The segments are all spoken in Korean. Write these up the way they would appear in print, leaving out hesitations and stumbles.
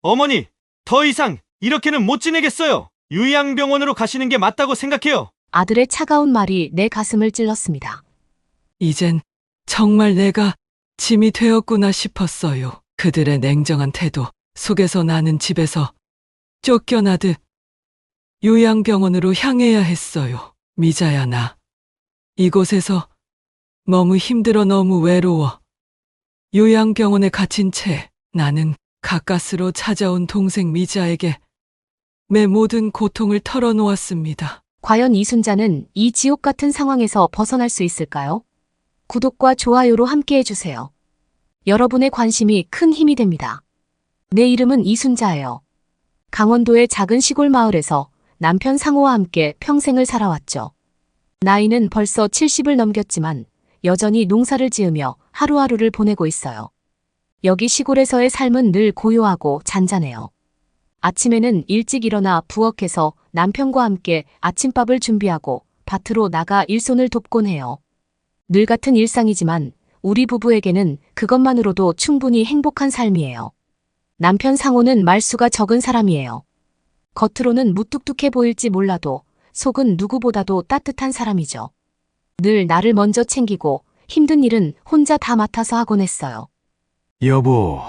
어머니, 더 이상 이렇게는 못 지내겠어요. 요양병원으로 가시는 게 맞다고 생각해요. 아들의 차가운 말이 내 가슴을 찔렀습니다. 이젠 정말 내가 짐이 되었구나 싶었어요. 그들의 냉정한 태도 속에서 나는 집에서 쫓겨나듯 요양병원으로 향해야 했어요. 미자야, 나 이곳에서 너무 힘들어, 너무 외로워. 요양병원에 갇힌 채 나는 가까스로 찾아온 동생 미자에게 내 모든 고통을 털어놓았습니다. 과연 이순자는 이 지옥 같은 상황에서 벗어날 수 있을까요? 구독과 좋아요로 함께 해주세요. 여러분의 관심이 큰 힘이 됩니다. 내 이름은 이순자예요. 강원도의 작은 시골 마을에서 남편 상호와 함께 평생을 살아왔죠. 나이는 벌써 70을 넘겼지만 여전히 농사를 지으며 하루하루를 보내고 있어요. 여기 시골에서의 삶은 늘 고요하고 잔잔해요. 아침에는 일찍 일어나 부엌에서 남편과 함께 아침밥을 준비하고 밭으로 나가 일손을 돕곤 해요. 늘 같은 일상이지만 우리 부부에게는 그것만으로도 충분히 행복한 삶이에요. 남편 상호는 말수가 적은 사람이에요. 겉으로는 무뚝뚝해 보일지 몰라도 속은 누구보다도 따뜻한 사람이죠. 늘 나를 먼저 챙기고 힘든 일은 혼자 다 맡아서 하곤 했어요. 여보,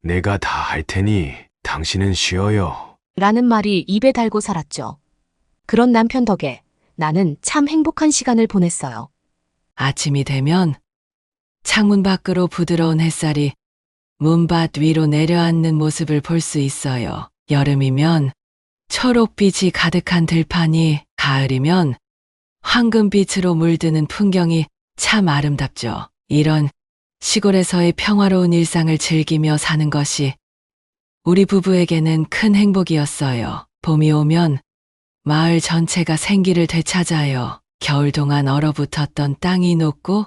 내가 다 할 테니 당신은 쉬어요. 라는 말이 입에 달고 살았죠. 그런 남편 덕에 나는 참 행복한 시간을 보냈어요. 아침이 되면 창문 밖으로 부드러운 햇살이 문밭 위로 내려앉는 모습을 볼 수 있어요. 여름이면 초록빛이 가득한 들판이, 가을이면 황금빛으로 물드는 풍경이 참 아름답죠. 이런 시골에서의 평화로운 일상을 즐기며 사는 것이 우리 부부에게는 큰 행복이었어요. 봄이 오면 마을 전체가 생기를 되찾아요. 겨울 동안 얼어붙었던 땅이 녹고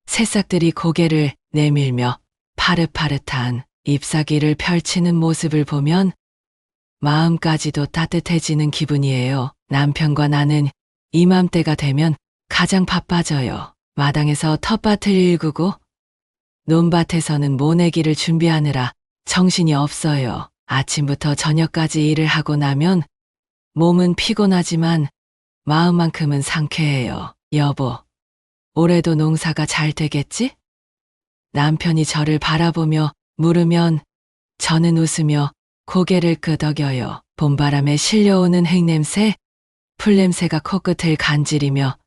새싹들이 고개를 내밀며 파릇파릇한 잎사귀를 펼치는 모습을 보면 마음까지도 따뜻해지는 기분이에요. 남편과 나는 이맘때가 되면 가장 바빠져요. 마당에서 텃밭을 일구고 논밭에서는 모내기를 준비하느라 정신이 없어요. 아침부터 저녁까지 일을 하고 나면 몸은 피곤하지만 마음만큼은 상쾌해요. 여보, 올해도 농사가 잘 되겠지? 남편이 저를 바라보며 물으면 저는 웃으며 고개를 끄덕여요. 봄바람에 실려오는 흙냄새, 풀냄새가 코끝을 간지리며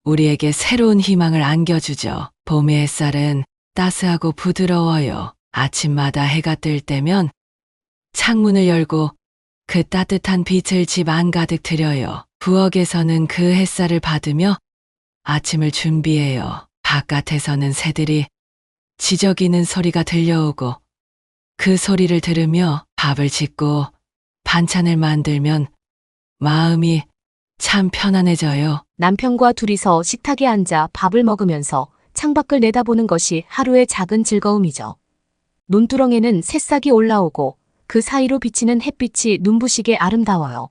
우리에게 새로운 희망을 안겨주죠. 봄의 햇살은 따스하고 부드러워요. 아침마다 해가 뜰 때면 창문을 열고 그 따뜻한 빛을 집 안 가득 들여요. 부엌에서는 그 햇살을 받으며 아침을 준비해요. 바깥에서는 새들이 지저귀는 소리가 들려오고 그 소리를 들으며 밥을 짓고 반찬을 만들면 마음이 참 편안해져요. 남편과 둘이서 식탁에 앉아 밥을 먹으면서 창밖을 내다보는 것이 하루의 작은 즐거움이죠. 논두렁에는 새싹이 올라오고 그 사이로 비치는 햇빛이 눈부시게 아름다워요.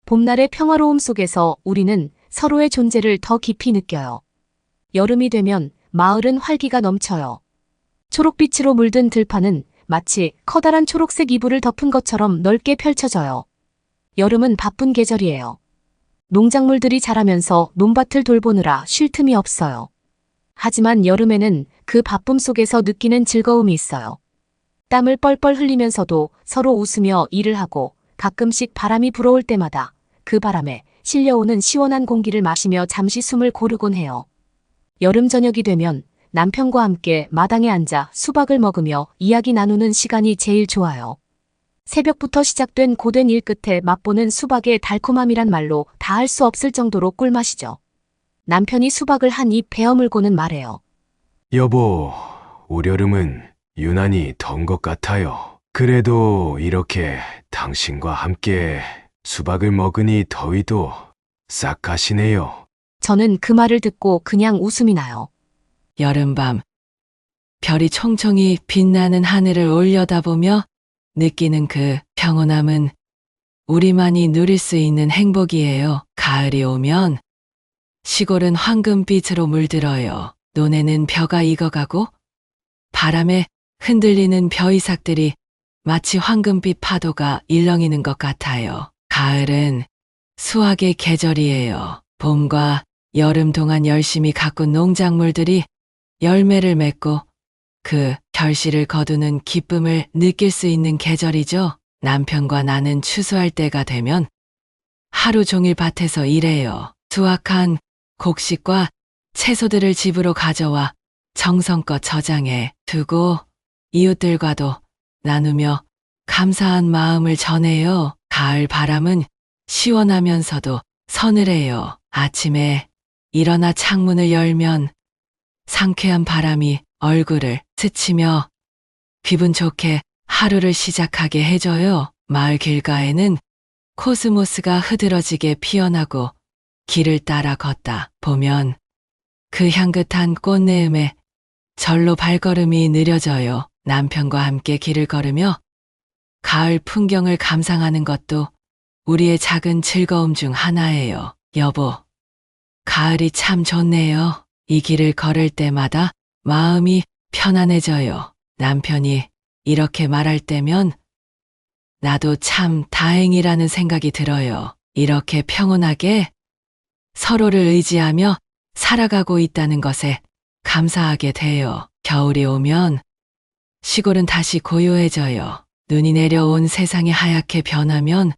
봄날의 평화로움 속에서 우리는 서로의 존재를 더 깊이 느껴요. 여름이 되면 마을은 활기가 넘쳐요. 초록빛으로 물든 들판은 마치 커다란 초록색 이불을 덮은 것처럼 넓게 펼쳐져요. 여름은 바쁜 계절이에요. 농작물들이 자라면서 논밭을 돌보느라 쉴 틈이 없어요. 하지만 여름에는 그 바쁨 속에서 느끼는 즐거움이 있어요. 땀을 뻘뻘 흘리면서도 서로 웃으며 일을 하고 가끔씩 바람이 불어올 때마다 그 바람에 실려오는 시원한 공기를 마시며 잠시 숨을 고르곤 해요. 여름 저녁이 되면 남편과 함께 마당에 앉아 수박을 먹으며 이야기 나누는 시간이 제일 좋아요. 새벽부터 시작된 고된 일 끝에 맛보는 수박의 달콤함이란 말로 다 할 수 없을 정도로 꿀맛이죠. 남편이 수박을 한 입 베어물고는 말해요. 여보, 올여름은 유난히 더운 것 같아요. 그래도 이렇게 당신과 함께 수박을 먹으니 더위도 싹 가시네요. 저는 그 말을 듣고 그냥 웃음이 나요. 여름밤, 별이 총총히 빛나는 하늘을 올려다보며 느끼는 그 평온함은 우리만이 누릴 수 있는 행복이에요. 가을이 오면 시골은 황금빛으로 물들어요. 논에는 벼가 익어가고 바람에 흔들리는 벼이삭들이 마치 황금빛 파도가 일렁이는 것 같아요. 가을은 수확의 계절이에요. 봄과 여름 동안 열심히 가꾼 농작물들이 열매를 맺고 그 결실을 거두는 기쁨을 느낄 수 있는 계절이죠. 남편과 나는 추수할 때가 되면 하루 종일 밭에서 일해요. 수확한 곡식과 채소들을 집으로 가져와 정성껏 저장해 두고 이웃들과도 나누며 감사한 마음을 전해요. 가을 바람은 시원하면서도 서늘해요. 아침에 일어나 창문을 열면 상쾌한 바람이 얼굴을 스치며 기분 좋게 하루를 시작하게 해줘요. 마을 길가에는 코스모스가 흐드러지게 피어나고 길을 따라 걷다 보면 그 향긋한 꽃내음에 절로 발걸음이 느려져요. 남편과 함께 길을 걸으며 가을 풍경을 감상하는 것도 우리의 작은 즐거움 중 하나예요. 여보, 가을이 참 좋네요. 이 길을 걸을 때마다 마음이 편안해져요. 남편이 이렇게 말할 때면 나도 참 다행이라는 생각이 들어요. 이렇게 평온하게 서로를 의지하며 살아가고 있다는 것에 감사하게 돼요. 겨울이 오면 시골은 다시 고요해져요. 눈이 내려온 세상이 하얗게 변하면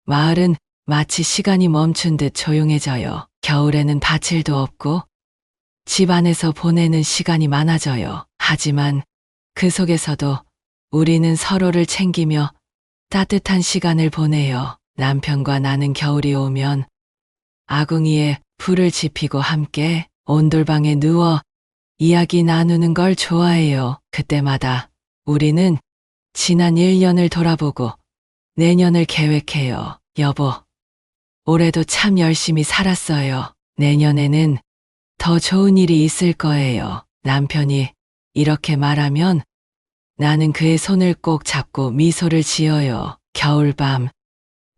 마을은 마치 시간이 멈춘 듯 조용해져요. 겨울에는 밭일도 없고 집 안에서 보내는 시간이 많아져요. 하지만 그 속에서도 우리는 서로를 챙기며 따뜻한 시간을 보내요. 남편과 나는 겨울이 오면 아궁이에 불을 지피고 함께 온돌방에 누워 이야기 나누는 걸 좋아해요. 그때마다 우리는 지난 1년을 돌아보고 내년을 계획해요. 여보, 올해도 참 열심히 살았어요. 내년에는 더 좋은 일이 있을 거예요. 남편이 이렇게 말하면 나는 그의 손을 꼭 잡고 미소를 지어요. 겨울밤,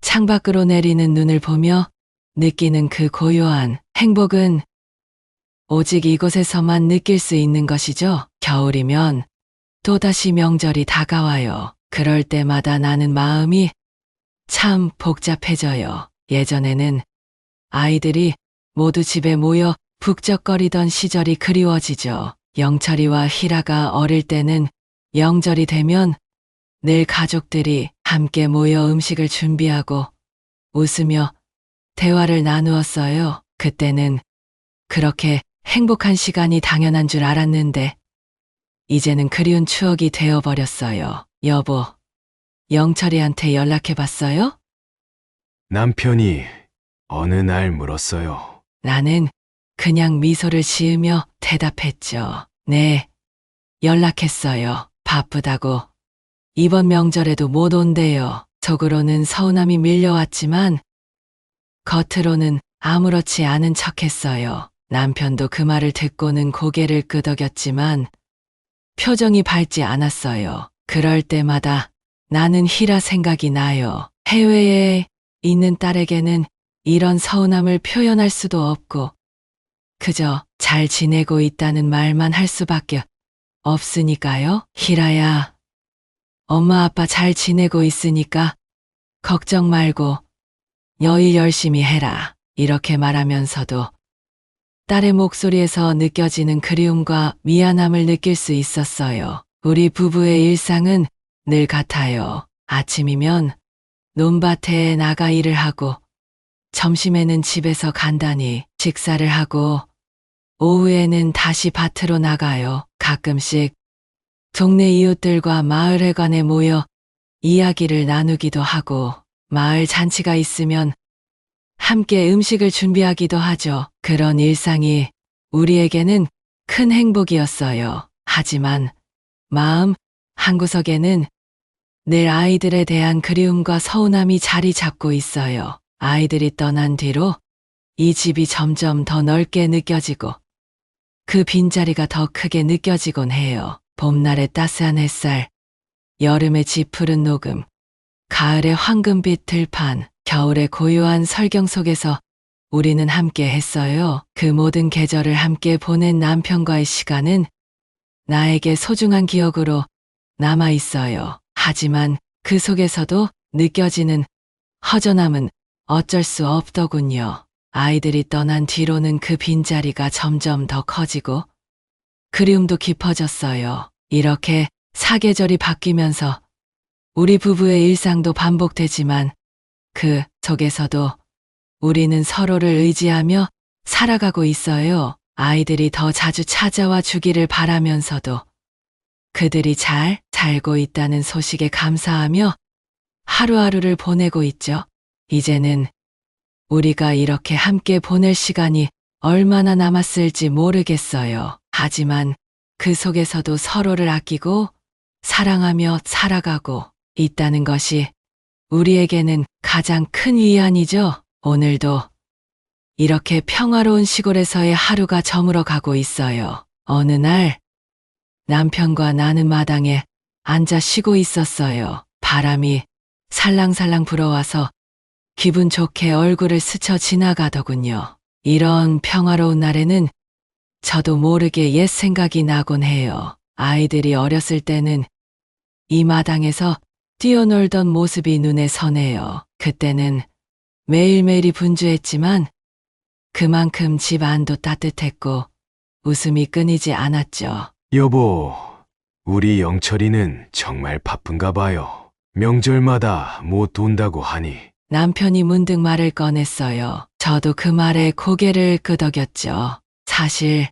창밖으로 내리는 눈을 보며 느끼는 그 고요한 행복은 오직 이곳에서만 느낄 수 있는 것이죠. 겨울이면 또다시 명절이 다가와요. 그럴 때마다 나는 마음이 참 복잡해져요. 예전에는 아이들이 모두 집에 모여 북적거리던 시절이 그리워지죠. 영철이와 희라가 어릴 때는 명절이 되면 늘 가족들이 함께 모여 음식을 준비하고 웃으며 대화를 나누었어요. 그때는 그렇게 행복한 시간이 당연한 줄 알았는데 이제는 그리운 추억이 되어버렸어요. 여보, 영철이한테 연락해봤어요? 남편이 어느 날 물었어요. 나는 그냥 미소를 지으며 대답했죠. 네, 연락했어요. 바쁘다고. 이번 명절에도 못 온대요. 속으로는 서운함이 밀려왔지만 겉으로는 아무렇지 않은 척했어요. 남편도 그 말을 듣고는 고개를 끄덕였지만 표정이 밝지 않았어요. 그럴 때마다 나는 희라 생각이 나요. 해외에 있는 딸에게는 이런 서운함을 표현할 수도 없고 그저 잘 지내고 있다는 말만 할 수밖에 없으니까요. 희라야, 엄마 아빠 잘 지내고 있으니까 걱정 말고 일 열심히 해라. 이렇게 말하면서도 딸의 목소리에서 느껴지는 그리움과 미안함을 느낄 수 있었어요. 우리 부부의 일상은 늘 같아요. 아침이면 논밭에 나가 일을 하고 점심에는 집에서 간단히 식사를 하고 오후에는 다시 밭으로 나가요. 가끔씩 동네 이웃들과 마을회관에 모여 이야기를 나누기도 하고 마을 잔치가 있으면 함께 음식을 준비하기도 하죠. 그런 일상이 우리에게는 큰 행복이었어요. 하지만 마음 한구석에는 늘 아이들에 대한 그리움과 서운함이 자리 잡고 있어요. 아이들이 떠난 뒤로 이 집이 점점 더 넓게 느껴지고 그 빈자리가 더 크게 느껴지곤 해요. 봄날의 따스한 햇살, 여름의 짙푸른 녹음, 가을의 황금빛 들판, 겨울의 고요한 설경 속에서 우리는 함께 했어요. 그 모든 계절을 함께 보낸 남편과의 시간은 나에게 소중한 기억으로 남아 있어요. 하지만 그 속에서도 느껴지는 허전함은 어쩔 수 없더군요. 아이들이 떠난 뒤로는 그 빈자리가 점점 더 커지고 그리움도 깊어졌어요. 이렇게 사계절이 바뀌면서 우리 부부의 일상도 반복되지만 그 속에서도 우리는 서로를 의지하며 살아가고 있어요. 아이들이 더 자주 찾아와 주기를 바라면서도 그들이 잘 살고 있다는 소식에 감사하며 하루하루를 보내고 있죠. 이제는 우리가 이렇게 함께 보낼 시간이 얼마나 남았을지 모르겠어요. 하지만 그 속에서도 서로를 아끼고 사랑하며 살아가고 있다는 것이 우리에게는 가장 큰 위안이죠. 오늘도 이렇게 평화로운 시골에서의 하루가 저물어 가고 있어요. 어느 날 남편과 나는 마당에 앉아 쉬고 있었어요. 바람이 살랑살랑 불어와서 기분 좋게 얼굴을 스쳐 지나가더군요. 이런 평화로운 날에는 저도 모르게 옛 생각이 나곤 해요. 아이들이 어렸을 때는 이 마당에서 뛰어놀던 모습이 눈에 선해요. 그때는 매일매일이 분주했지만 그만큼 집 안도 따뜻했고 웃음이 끊이지 않았죠. 여보, 우리 영철이는 정말 바쁜가 봐요. 명절마다 못 온다고 하니. 남편이 문득 말을 꺼냈어요. 저도 그 말에 고개를 끄덕였죠. 사실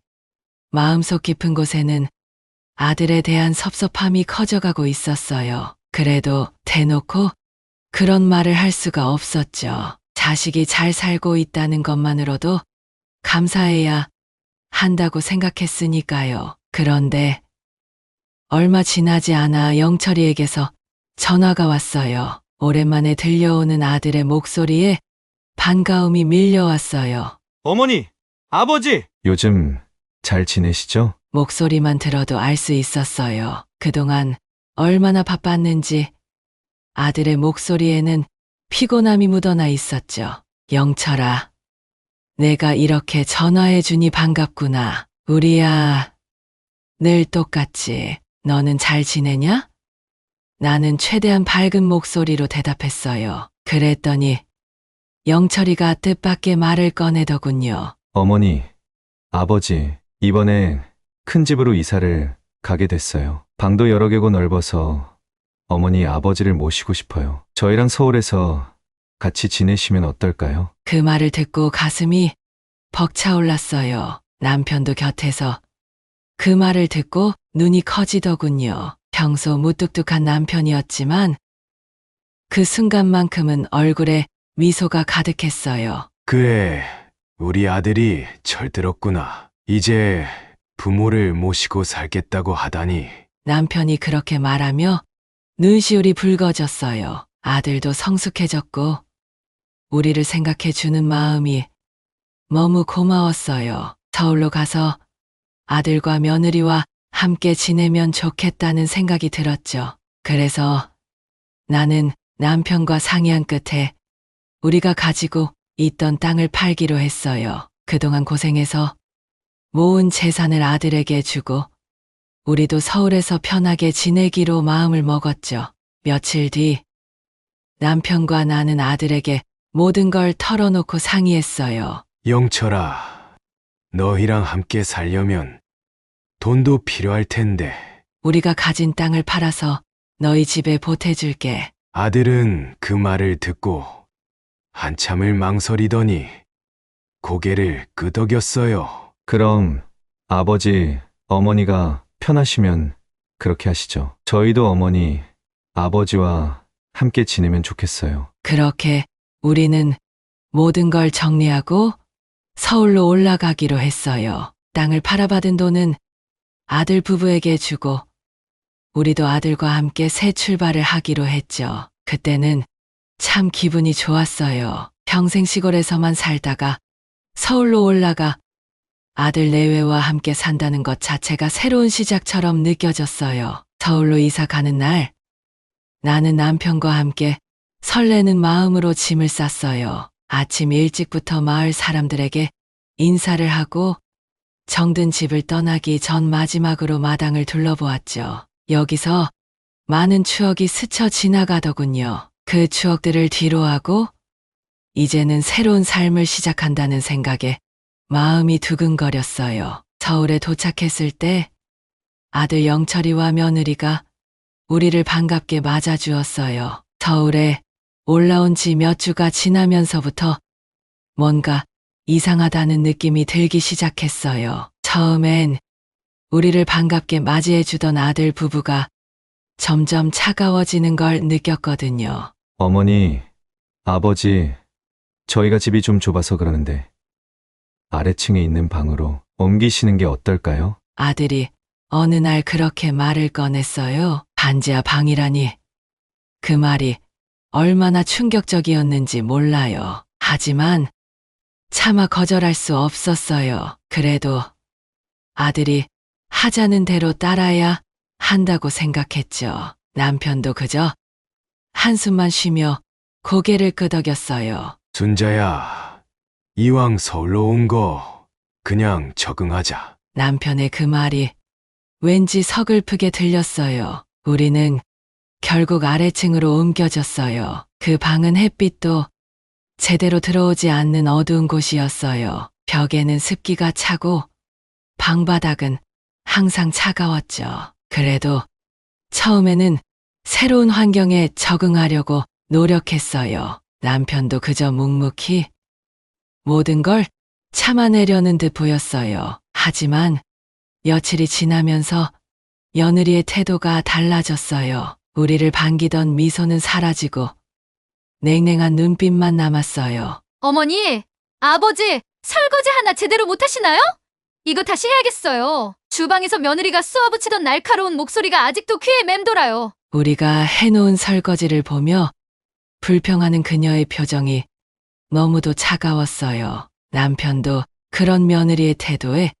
마음속 깊은 곳에는 아들에 대한 섭섭함이 커져가고 있었어요. 그래도 대놓고 그런 말을 할 수가 없었죠. 자식이 잘 살고 있다는 것만으로도 감사해야 한다고 생각했으니까요. 그런데 얼마 지나지 않아 영철이에게서 전화가 왔어요. 오랜만에 들려오는 아들의 목소리에 반가움이 밀려왔어요. 어머니, 아버지! 요즘 잘 지내시죠? 목소리만 들어도 알 수 있었어요. 그동안 얼마나 바빴는지 아들의 목소리에는 피곤함이 묻어나 있었죠. 영철아, 내가 이렇게 전화해주니 반갑구나. 우리야, 늘 똑같지. 너는 잘 지내냐? 나는 최대한 밝은 목소리로 대답했어요. 그랬더니 영철이가 뜻밖의 말을 꺼내더군요. 어머니, 아버지, 이번에 큰 집으로 이사를 가게 됐어요. 방도 여러 개고 넓어서 어머니, 아버지를 모시고 싶어요. 저희랑 서울에서 같이 지내시면 어떨까요? 그 말을 듣고 가슴이 벅차올랐어요. 남편도 곁에서 그 말을 듣고 눈이 커지더군요. 평소 무뚝뚝한 남편이었지만 그 순간만큼은 얼굴에 미소가 가득했어요. 그래, 우리 아들이 철들었구나. 이제 부모를 모시고 살겠다고 하다니. 남편이 그렇게 말하며 눈시울이 붉어졌어요. 아들도 성숙해졌고 우리를 생각해 주는 마음이 너무 고마웠어요. 서울로 가서 아들과 며느리와 함께 지내면 좋겠다는 생각이 들었죠. 그래서 나는 남편과 상의한 끝에 우리가 가지고 있던 땅을 팔기로 했어요. 그동안 고생해서 모은 재산을 아들에게 주고 우리도 서울에서 편하게 지내기로 마음을 먹었죠. 며칠 뒤 남편과 나는 아들에게 모든 걸 털어놓고 상의했어요. 영철아, 너희랑 함께 살려면 돈도 필요할 텐데. 우리가 가진 땅을 팔아서 너희 집에 보태줄게. 아들은 그 말을 듣고 한참을 망설이더니 고개를 끄덕였어요. 그럼 아버지, 어머니가 편하시면 그렇게 하시죠. 저희도 어머니, 아버지와 함께 지내면 좋겠어요. 그렇게 우리는 모든 걸 정리하고 서울로 올라가기로 했어요. 땅을 팔아받은 돈은 아들 부부에게 주고 우리도 아들과 함께 새 출발을 하기로 했죠. 그때는 참 기분이 좋았어요. 평생 시골에서만 살다가 서울로 올라가 아들 내외와 함께 산다는 것 자체가 새로운 시작처럼 느껴졌어요. 서울로 이사 가는 날, 나는 남편과 함께 설레는 마음으로 짐을 쌌어요. 아침 일찍부터 마을 사람들에게 인사를 하고 정든 집을 떠나기 전 마지막으로 마당을 둘러보았죠. 여기서 많은 추억이 스쳐 지나가더군요. 그 추억들을 뒤로하고 이제는 새로운 삶을 시작한다는 생각에 마음이 두근거렸어요. 서울에 도착했을 때 아들 영철이와 며느리가 우리를 반갑게 맞아주었어요. 서울에 올라온 지 몇 주가 지나면서부터 뭔가 이상하다는 느낌이 들기 시작했어요. 처음엔 우리를 반갑게 맞이해주던 아들 부부가 점점 차가워지는 걸 느꼈거든요. 어머니, 아버지, 저희가 집이 좀 좁아서 그러는데 아래층에 있는 방으로 옮기시는 게 어떨까요? 아들이 어느 날 그렇게 말을 꺼냈어요. 반지하 방이라니. 그 말이 얼마나 충격적이었는지 몰라요. 하지만 차마 거절할 수 없었어요. 그래도 아들이 하자는 대로 따라야 한다고 생각했죠. 남편도 그저 한숨만 쉬며 고개를 끄덕였어요. 순자야, 이왕 서울로 온 거 그냥 적응하자. 남편의 그 말이 왠지 서글프게 들렸어요. 우리는 결국 아래층으로 옮겨졌어요. 그 방은 햇빛도 제대로 들어오지 않는 어두운 곳이었어요. 벽에는 습기가 차고 방바닥은 항상 차가웠죠. 그래도 처음에는 새로운 환경에 적응하려고 노력했어요. 남편도 그저 묵묵히 모든 걸 참아내려는 듯 보였어요. 하지만 며칠이 지나면서 며느리의 태도가 달라졌어요. 우리를 반기던 미소는 사라지고 냉랭한 눈빛만 남았어요. 어머니, 아버지, 설거지 하나 제대로 못하시나요? 이거 다시 해야겠어요. 주방에서 며느리가 쏘아붙이던 날카로운 목소리가 아직도 귀에 맴돌아요. 우리가 해놓은 설거지를 보며 불평하는 그녀의 표정이 너무도 차가웠어요. 남편도 그런 며느리의 태도에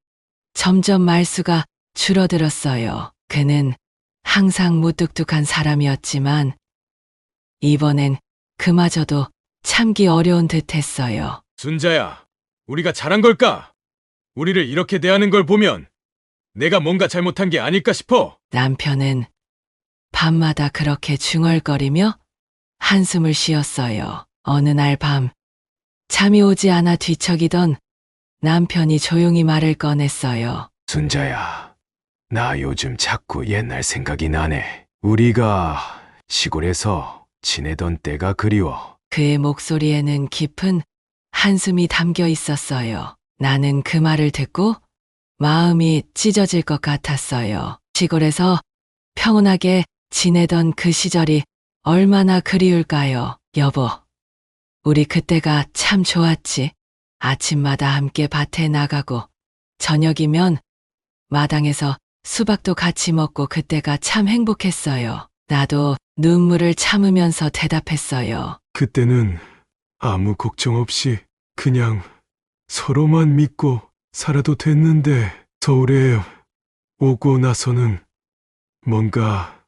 점점 말수가 줄어들었어요. 그는 항상 무뚝뚝한 사람이었지만 이번엔 그마저도 참기 어려운 듯 했어요. 순자야, 우리가 잘한 걸까? 우리를 이렇게 대하는 걸 보면 내가 뭔가 잘못한 게 아닐까 싶어. 남편은 밤마다 그렇게 중얼거리며 한숨을 쉬었어요. 어느 날 밤, 잠이 오지 않아 뒤척이던 남편이 조용히 말을 꺼냈어요. 순자야, 나 요즘 자꾸 옛날 생각이 나네. 우리가 시골에서 지내던 때가 그리워. 그의 목소리에는 깊은 한숨이 담겨 있었어요. 나는 그 말을 듣고 마음이 찢어질 것 같았어요. 시골에서 평온하게 지내던 그 시절이 얼마나 그리울까요? 여보, 우리 그때가 참 좋았지. 아침마다 함께 밭에 나가고 저녁이면 마당에서 수박도 같이 먹고 그때가 참 행복했어요. 나도 눈물을 참으면서 대답했어요. 그때는 아무 걱정 없이 그냥 서로만 믿고 살아도 됐는데 서울에 오고 나서는 뭔가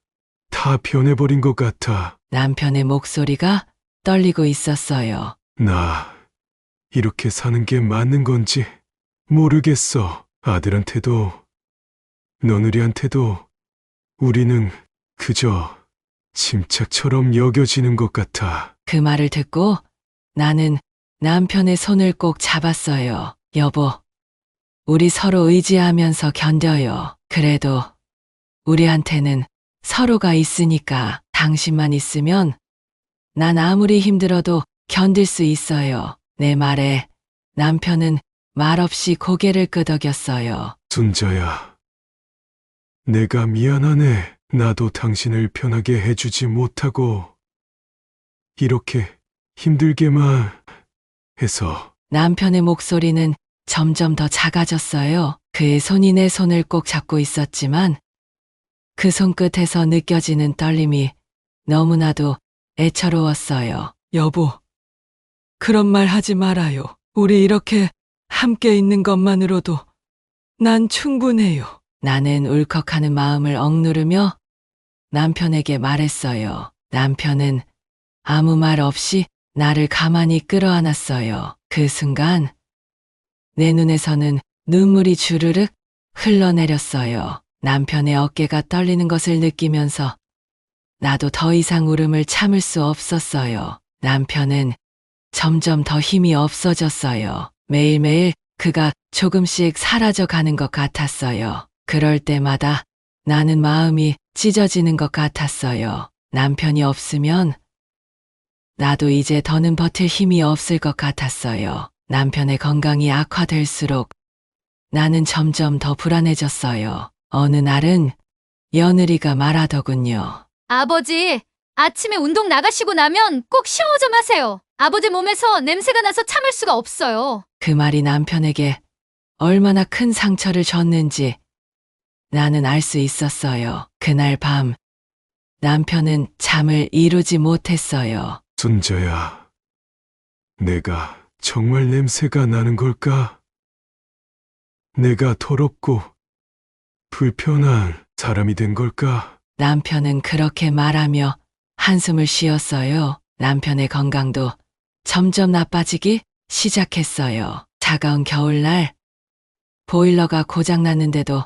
다 변해버린 것 같아. 남편의 목소리가 떨리고 있었어요. 나 이렇게 사는 게 맞는 건지 모르겠어. 아들한테도 며느리한테도 우리는 그저 침착처럼 여겨지는 것 같아. 그 말을 듣고 나는 남편의 손을 꼭 잡았어요. 여보, 우리 서로 의지하면서 견뎌요. 그래도 우리한테는 서로가 있으니까 당신만 있으면 난 아무리 힘들어도 견딜 수 있어요. 내 말에 남편은 말없이 고개를 끄덕였어요. 순자야, 내가 미안하네. 나도 당신을 편하게 해주지 못하고 이렇게 힘들게만 해서. 남편의 목소리는 점점 더 작아졌어요. 그의 손이 내 손을 꼭 잡고 있었지만 그 손끝에서 느껴지는 떨림이 너무나도 애처로웠어요. 여보, 그런 말 하지 말아요. 우리 이렇게 함께 있는 것만으로도 난 충분해요. 나는 울컥하는 마음을 억누르며 남편에게 말했어요. 남편은 아무 말 없이 나를 가만히 끌어안았어요. 그 순간 내 눈에서는 눈물이 주르륵 흘러내렸어요. 남편의 어깨가 떨리는 것을 느끼면서 나도 더 이상 울음을 참을 수 없었어요. 남편은 점점 더 힘이 없어졌어요. 매일매일 그가 조금씩 사라져 가는 것 같았어요. 그럴 때마다 나는 마음이 찢어지는 것 같았어요. 남편이 없으면 나도 이제 더는 버틸 힘이 없을 것 같았어요. 남편의 건강이 악화될수록 나는 점점 더 불안해졌어요. 어느 날은 며느리가 말하더군요. 아버지, 아침에 운동 나가시고 나면 꼭 샤워 좀 하세요. 아버지 몸에서 냄새가 나서 참을 수가 없어요. 그 말이 남편에게 얼마나 큰 상처를 줬는지 나는 알 수 있었어요. 그날 밤 남편은 잠을 이루지 못했어요. 순자야, 내가 정말 냄새가 나는 걸까? 내가 더럽고 불편한 사람이 된 걸까? 남편은 그렇게 말하며 한숨을 쉬었어요. 남편의 건강도 점점 나빠지기 시작했어요. 차가운 겨울날 보일러가 고장났는데도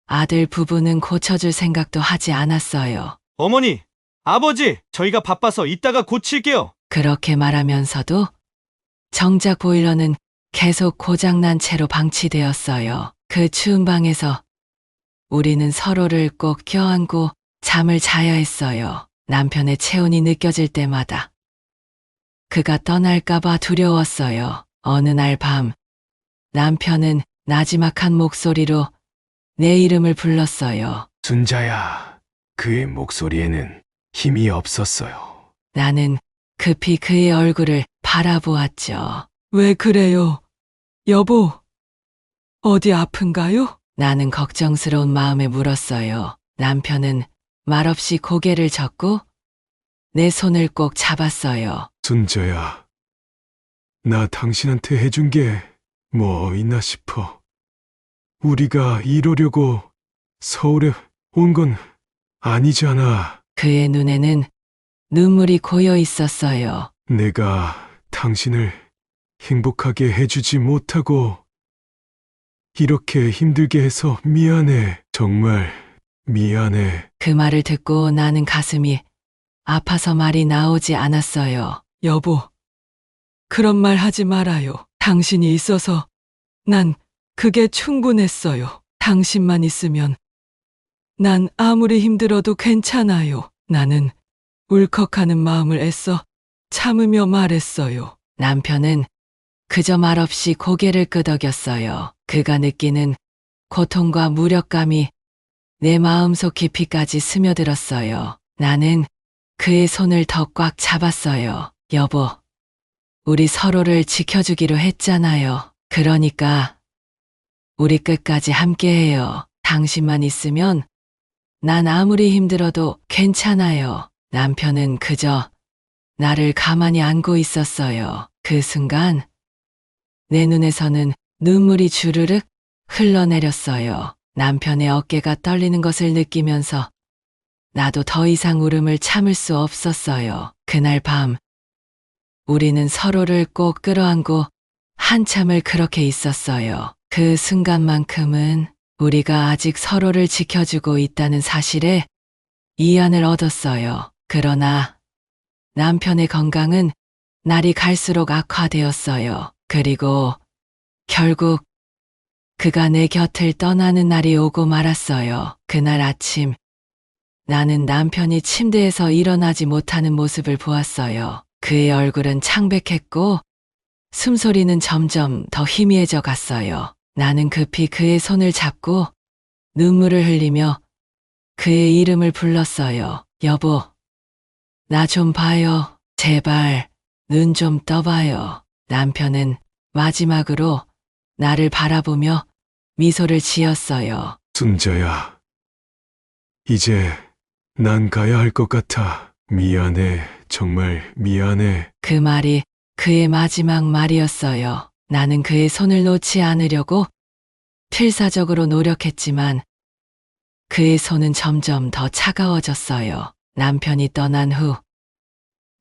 아들 부부는 고쳐줄 생각도 하지 않았어요. 어머니, 아버지, 저희가 바빠서 이따가 고칠게요. 그렇게 말하면서도 정작 보일러는 계속 고장난 채로 방치되었어요. 그 추운 방에서 우리는 서로를 꼭 껴안고 잠을 자야 했어요. 남편의 체온이 느껴질 때마다 그가 떠날까봐 두려웠어요. 어느 날 밤 남편은 나지막한 목소리로 내 이름을 불렀어요. 순자야, 그의 목소리에는 힘이 없었어요. 나는 급히 그의 얼굴을 바라보았죠. 왜 그래요? 여보, 어디 아픈가요? 나는 걱정스러운 마음에 물었어요. 남편은 말없이 고개를 젓고 내 손을 꼭 잡았어요. 순자야, 나 당신한테 해준 게 뭐 있나 싶어. 우리가 이러려고 서울에 온 건 아니잖아. 그의 눈에는 눈물이 고여 있었어요. 내가 당신을 행복하게 해주지 못하고 이렇게 힘들게 해서 미안해. 정말 미안해. 그 말을 듣고 나는 가슴이 아파서 말이 나오지 않았어요. 여보, 그런 말 하지 말아요. 당신이 있어서 난 그게 충분했어요. 당신만 있으면 난 아무리 힘들어도 괜찮아요. 나는 울컥하는 마음을 애써 참으며 말했어요. 남편은 그저 말없이 고개를 끄덕였어요. 그가 느끼는 고통과 무력감이 내 마음속 깊이까지 스며들었어요. 나는 그의 손을 더 꽉 잡았어요. 여보, 우리 서로를 지켜주기로 했잖아요. 그러니까 우리 끝까지 함께해요. 당신만 있으면 난 아무리 힘들어도 괜찮아요. 남편은 그저 나를 가만히 안고 있었어요. 그 순간 내 눈에서는 눈물이 주르륵 흘러내렸어요. 남편의 어깨가 떨리는 것을 느끼면서 나도 더 이상 울음을 참을 수 없었어요. 그날 밤 우리는 서로를 꼭 끌어안고 한참을 그렇게 있었어요. 그 순간만큼은 우리가 아직 서로를 지켜주고 있다는 사실에 이안을 얻었어요. 그러나 남편의 건강은 날이 갈수록 악화되었어요. 그리고 결국 그가 내 곁을 떠나는 날이 오고 말았어요. 그날 아침 나는 남편이 침대에서 일어나지 못하는 모습을 보았어요. 그의 얼굴은 창백했고 숨소리는 점점 더 희미해져 갔어요. 나는 급히 그의 손을 잡고 눈물을 흘리며 그의 이름을 불렀어요. 여보, 나 좀 봐요. 제발 눈 좀 떠봐요. 남편은 마지막으로 나를 바라보며 미소를 지었어요. 순자야, 이제 난 가야 할 것 같아. 미안해. 정말 미안해. 그 말이 그의 마지막 말이었어요. 나는 그의 손을 놓지 않으려고 필사적으로 노력했지만 그의 손은 점점 더 차가워졌어요. 남편이 떠난 후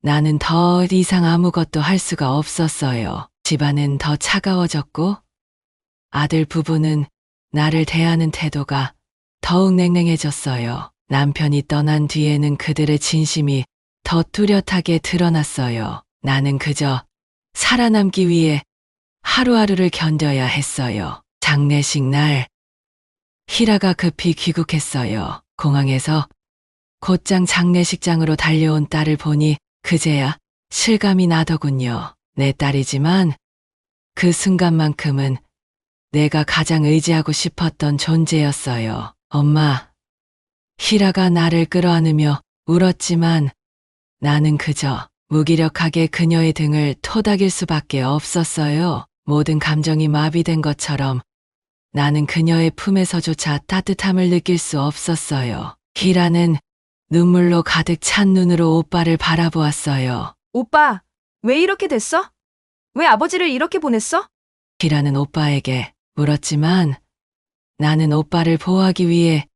나는 더 이상 아무것도 할 수가 없었어요. 집안은 더 차가워졌고 아들 부부는 나를 대하는 태도가 더욱 냉랭해졌어요. 남편이 떠난 뒤에는 그들의 진심이 더 뚜렷하게 드러났어요. 나는 그저 살아남기 위해 하루하루를 견뎌야 했어요. 장례식 날, 희라가 급히 귀국했어요. 공항에서 곧장 장례식장으로 달려온 딸을 보니 그제야 실감이 나더군요. 내 딸이지만 그 순간만큼은 내가 가장 의지하고 싶었던 존재였어요. 엄마. 희라가 나를 끌어안으며 울었지만 나는 그저 무기력하게 그녀의 등을 토닥일 수밖에 없었어요. 모든 감정이 마비된 것처럼 나는 그녀의 품에서조차 따뜻함을 느낄 수 없었어요. 희라는 눈물로 가득 찬 눈으로 오빠를 바라보았어요. 오빠, 왜 이렇게 됐어? 왜 아버지를 이렇게 보냈어? 희라는 오빠에게 물었지만 나는 오빠를 보호하기 위해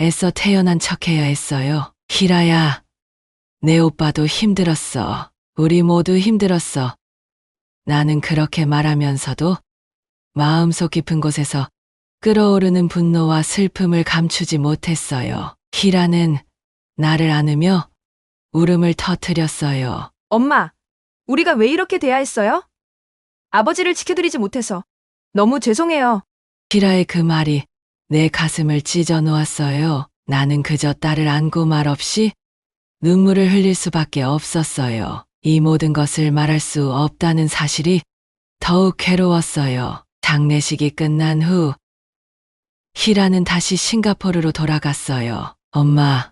애써 태어난 척해야 했어요. 희라야, 내 오빠도 힘들었어. 우리 모두 힘들었어. 나는 그렇게 말하면서도 마음속 깊은 곳에서 끓어오르는 분노와 슬픔을 감추지 못했어요. 희라는 나를 안으며 울음을 터뜨렸어요. 엄마, 우리가 왜 이렇게 돼야 했어요? 아버지를 지켜드리지 못해서 너무 죄송해요. 희라의 그 말이 내 가슴을 찢어 놓았어요. 나는 그저 딸을 안고 말없이 눈물을 흘릴 수밖에 없었어요. 이 모든 것을 말할 수 없다는 사실이 더욱 괴로웠어요. 장례식이 끝난 후 희라는 다시 싱가포르로 돌아갔어요. 엄마,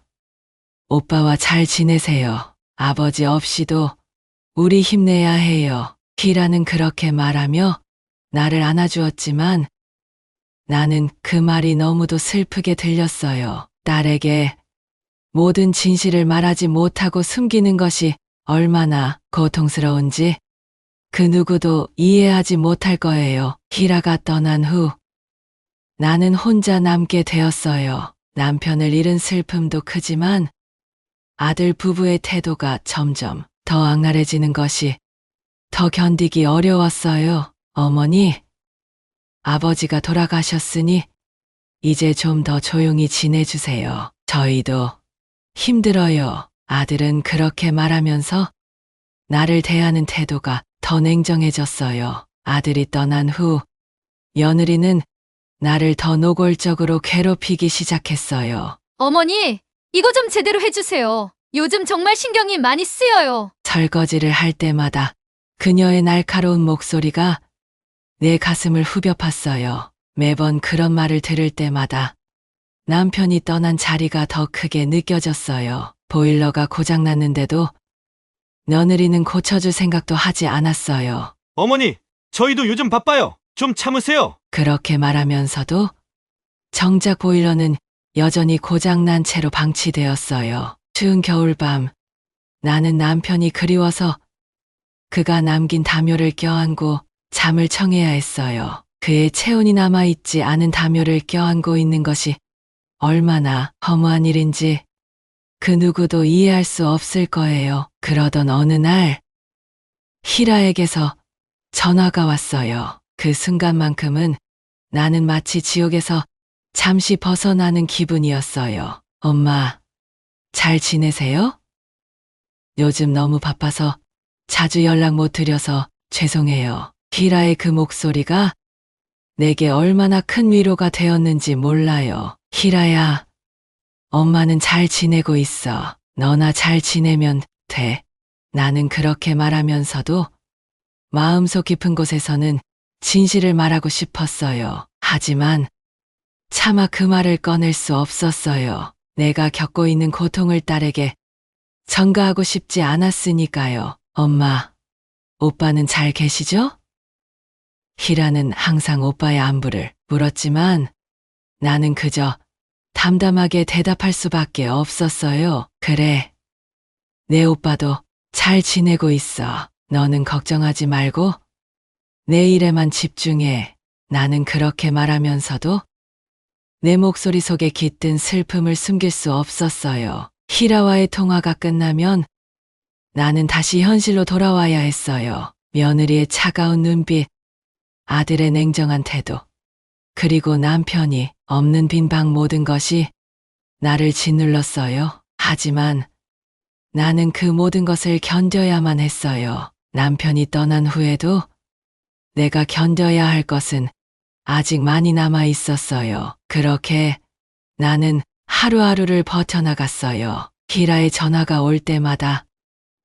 오빠와 잘 지내세요. 아버지 없이도 우리 힘내야 해요. 희라는 그렇게 말하며 나를 안아주었지만 나는 그 말이 너무도 슬프게 들렸어요. 딸에게 모든 진실을 말하지 못하고 숨기는 것이 얼마나 고통스러운지 그 누구도 이해하지 못할 거예요. 희라가 떠난 후 나는 혼자 남게 되었어요. 남편을 잃은 슬픔도 크지만 아들 부부의 태도가 점점 더 악랄해지는 것이 더 견디기 어려웠어요. 어머니, 아버지가 돌아가셨으니 이제 좀 더 조용히 지내주세요. 저희도 힘들어요. 아들은 그렇게 말하면서 나를 대하는 태도가 더 냉정해졌어요. 아들이 떠난 후 며느리는 나를 더 노골적으로 괴롭히기 시작했어요. 어머니, 이거 좀 제대로 해주세요. 요즘 정말 신경이 많이 쓰여요. 설거지를 할 때마다 그녀의 날카로운 목소리가 내 가슴을 후벼 팠어요. 매번 그런 말을 들을 때마다 남편이 떠난 자리가 더 크게 느껴졌어요. 보일러가 고장났는데도 며느리는 고쳐줄 생각도 하지 않았어요. 어머니, 저희도 요즘 바빠요. 좀 참으세요. 그렇게 말하면서도 정작 보일러는 여전히 고장난 채로 방치되었어요. 추운 겨울밤, 나는 남편이 그리워서 그가 남긴 담요를 껴안고 잠을 청해야 했어요. 그의 체온이 남아있지 않은 담요를 껴안고 있는 것이 얼마나 허무한 일인지 그 누구도 이해할 수 없을 거예요. 그러던 어느 날 희라에게서 전화가 왔어요. 그 순간만큼은 나는 마치 지옥에서 잠시 벗어나는 기분이었어요. 엄마, 잘 지내세요? 요즘 너무 바빠서 자주 연락 못 드려서 죄송해요. 희라의 그 목소리가 내게 얼마나 큰 위로가 되었는지 몰라요. 희라야, 엄마는 잘 지내고 있어. 너나 잘 지내면 돼. 나는 그렇게 말하면서도 마음속 깊은 곳에서는 진실을 말하고 싶었어요. 하지만 차마 그 말을 꺼낼 수 없었어요. 내가 겪고 있는 고통을 딸에게 전가하고 싶지 않았으니까요. 엄마, 오빠는 잘 계시죠? 희라는 항상 오빠의 안부를 물었지만 나는 그저 담담하게 대답할 수밖에 없었어요. 그래, 내 오빠도 잘 지내고 있어. 너는 걱정하지 말고 내 일에만 집중해. 나는 그렇게 말하면서도 내 목소리 속에 깃든 슬픔을 숨길 수 없었어요. 희라와의 통화가 끝나면 나는 다시 현실로 돌아와야 했어요. 며느리의 차가운 눈빛, 아들의 냉정한 태도, 그리고 남편이 없는 빈 방 모든 것이 나를 짓눌렀어요. 하지만 나는 그 모든 것을 견뎌야만 했어요. 남편이 떠난 후에도 내가 견뎌야 할 것은 아직 많이 남아 있었어요. 그렇게 나는 하루하루를 버텨나갔어요. 기라의 전화가 올 때마다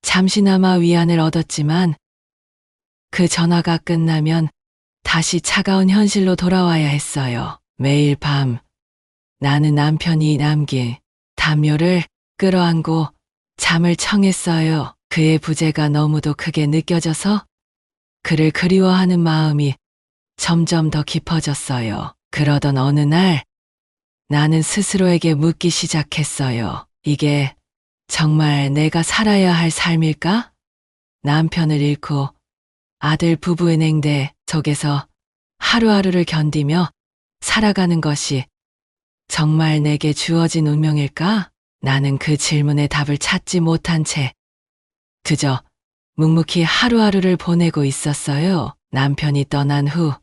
잠시나마 위안을 얻었지만 그 전화가 끝나면 다시 차가운 현실로 돌아와야 했어요. 매일 밤 나는 남편이 남긴 담요를 끌어안고 잠을 청했어요. 그의 부재가 너무도 크게 느껴져서 그를 그리워하는 마음이 점점 더 깊어졌어요. 그러던 어느 날 나는 스스로에게 묻기 시작했어요. 이게 정말 내가 살아야 할 삶일까? 남편을 잃고 아들 부부의 냉대 속에서 하루하루를 견디며 살아가는 것이 정말 내게 주어진 운명일까? 나는 그 질문에 답을 찾지 못한 채 그저 묵묵히 하루하루를 보내고 있었어요. 남편이 떠난 후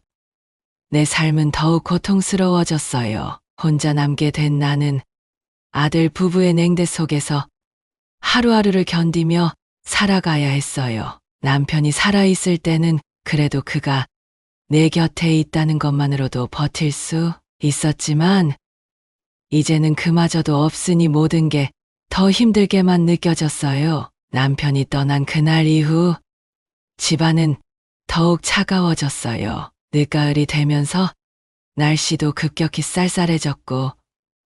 내 삶은 더욱 고통스러워졌어요. 혼자 남게 된 나는 아들 부부의 냉대 속에서 하루하루를 견디며 살아가야 했어요. 남편이 살아있을 때는 그래도 그가 내 곁에 있다는 것만으로도 버틸 수 있었지만 이제는 그마저도 없으니 모든 게 더 힘들게만 느껴졌어요. 남편이 떠난 그날 이후 집안은 더욱 차가워졌어요. 늦가을이 되면서 날씨도 급격히 쌀쌀해졌고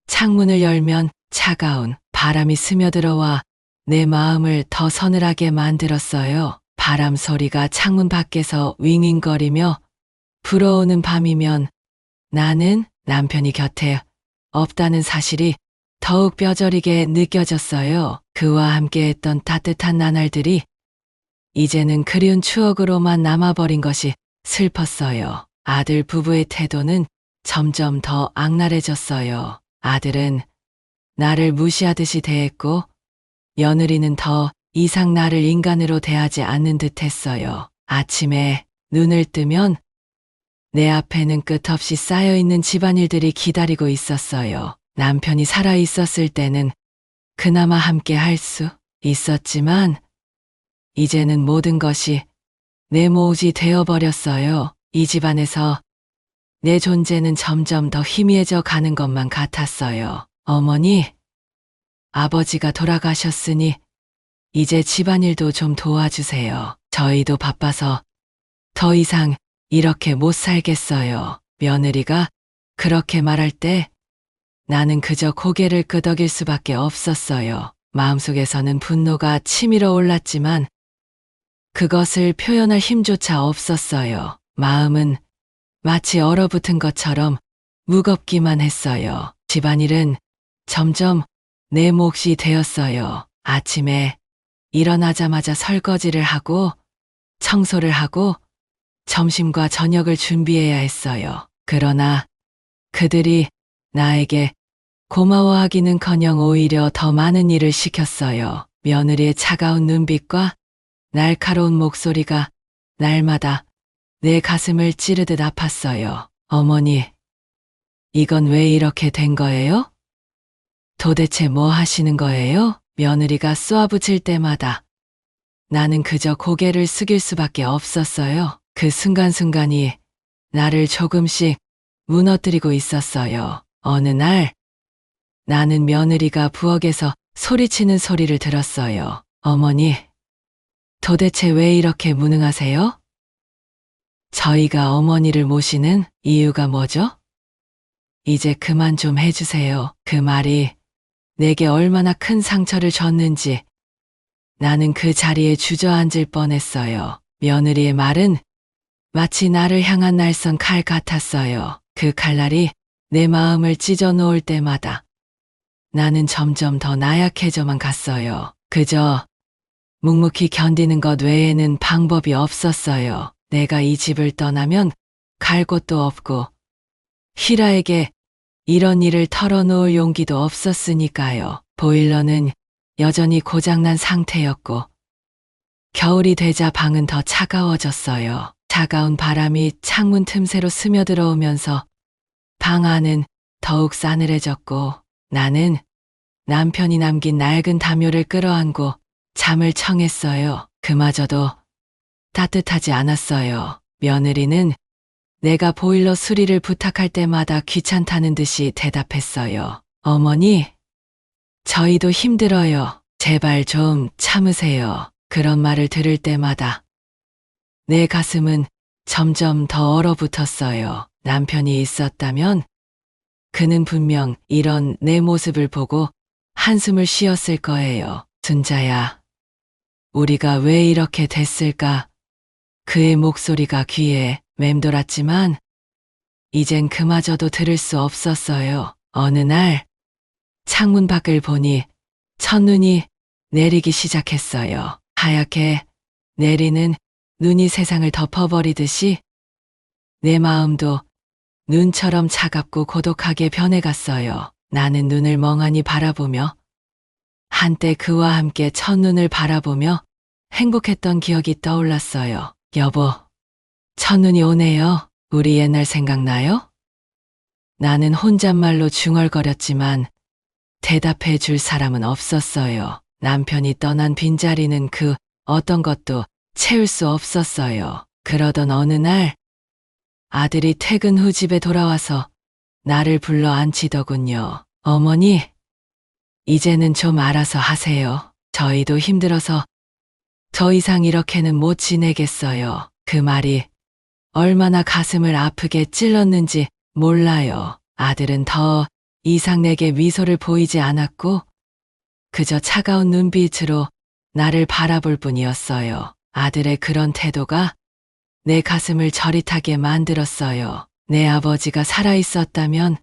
창문을 열면 차가운 바람이 스며들어와 내 마음을 더 서늘하게 만들었어요. 바람 소리가 창문 밖에서 윙윙거리며 불어오는 밤이면 나는 남편이 곁에 없다는 사실이 더욱 뼈저리게 느껴졌어요. 그와 함께했던 따뜻한 나날들이 이제는 그리운 추억으로만 남아버린 것이 슬펐어요. 아들 부부의 태도는 점점 더 악랄해졌어요. 아들은 나를 무시하듯이 대했고 며느리는 더 이상 나를 인간으로 대하지 않는 듯 했어요. 아침에 눈을 뜨면 내 앞에는 끝없이 쌓여있는 집안일들이 기다리고 있었어요. 남편이 살아있었을 때는 그나마 함께 할 수 있었지만 이제는 모든 것이 내 몫이 되어버렸어요. 이 집안에서 내 존재는 점점 더 희미해져 가는 것만 같았어요. 어머니, 아버지가 돌아가셨으니 이제 집안일도 좀 도와주세요. 저희도 바빠서 더 이상 이렇게 못 살겠어요. 며느리가 그렇게 말할 때 나는 그저 고개를 끄덕일 수밖에 없었어요. 마음속에서는 분노가 치밀어 올랐지만 그것을 표현할 힘조차 없었어요. 마음은 마치 얼어붙은 것처럼 무겁기만 했어요. 집안일은 점점 내 몫이 되었어요. 아침에 일어나자마자 설거지를 하고 청소를 하고 점심과 저녁을 준비해야 했어요. 그러나 그들이 나에게 고마워하기는커녕 오히려 더 많은 일을 시켰어요. 며느리의 차가운 눈빛과 날카로운 목소리가 날마다 내 가슴을 찌르듯 아팠어요. 어머니, 이건 왜 이렇게 된 거예요? 도대체 뭐 하시는 거예요? 며느리가 쏘아붙일 때마다 나는 그저 고개를 숙일 수밖에 없었어요. 그 순간순간이 나를 조금씩 무너뜨리고 있었어요. 어느 날 나는 며느리가 부엌에서 소리치는 소리를 들었어요. 어머니, 도대체 왜 이렇게 무능하세요? 저희가 어머니를 모시는 이유가 뭐죠? 이제 그만 좀 해주세요. 그 말이 내게 얼마나 큰 상처를 줬는지 나는 그 자리에 주저앉을 뻔했어요. 며느리의 말은 마치 나를 향한 날선 칼 같았어요. 그 칼날이 내 마음을 찢어 놓을 때마다 나는 점점 더 나약해져만 갔어요. 그저 묵묵히 견디는 것 외에는 방법이 없었어요. 내가 이 집을 떠나면 갈 곳도 없고 희라에게 이런 일을 털어놓을 용기도 없었으니까요. 보일러는 여전히 고장난 상태였고 겨울이 되자 방은 더 차가워졌어요. 차가운 바람이 창문 틈새로 스며들어오면서 방 안은 더욱 싸늘해졌고 나는 남편이 남긴 낡은 담요를 끌어안고 잠을 청했어요. 그마저도 따뜻하지 않았어요. 며느리는 내가 보일러 수리를 부탁할 때마다 귀찮다는 듯이 대답했어요. 어머니, 저희도 힘들어요. 제발 좀 참으세요. 그런 말을 들을 때마다 내 가슴은 점점 더 얼어붙었어요. 남편이 있었다면 그는 분명 이런 내 모습을 보고 한숨을 쉬었을 거예요. 순자야, 우리가 왜 이렇게 됐을까? 그의 목소리가 귀에 맴돌았지만 이젠 그마저도 들을 수 없었어요. 어느 날 창문 밖을 보니 첫눈이 내리기 시작했어요. 하얗게 내리는 눈이 세상을 덮어버리듯이 내 마음도 눈처럼 차갑고 고독하게 변해갔어요. 나는 눈을 멍하니 바라보며 한때 그와 함께 첫눈을 바라보며 행복했던 기억이 떠올랐어요. 여보, 첫눈이 오네요. 우리 옛날 생각나요? 나는 혼잣말로 중얼거렸지만 대답해 줄 사람은 없었어요. 남편이 떠난 빈자리는 그 어떤 것도 채울 수 없었어요. 그러던 어느 날 아들이 퇴근 후 집에 돌아와서 나를 불러 앉히더군요. 어머니, 이제는 좀 알아서 하세요. 저희도 힘들어서 더 이상 이렇게는 못 지내겠어요. 그 말이 얼마나 가슴을 아프게 찔렀는지 몰라요. 아들은 더 이상 내게 미소를 보이지 않았고 그저 차가운 눈빛으로 나를 바라볼 뿐이었어요. 아들의 그런 태도가 내 가슴을 저릿하게 만들었어요. 내 아버지가 살아있었다면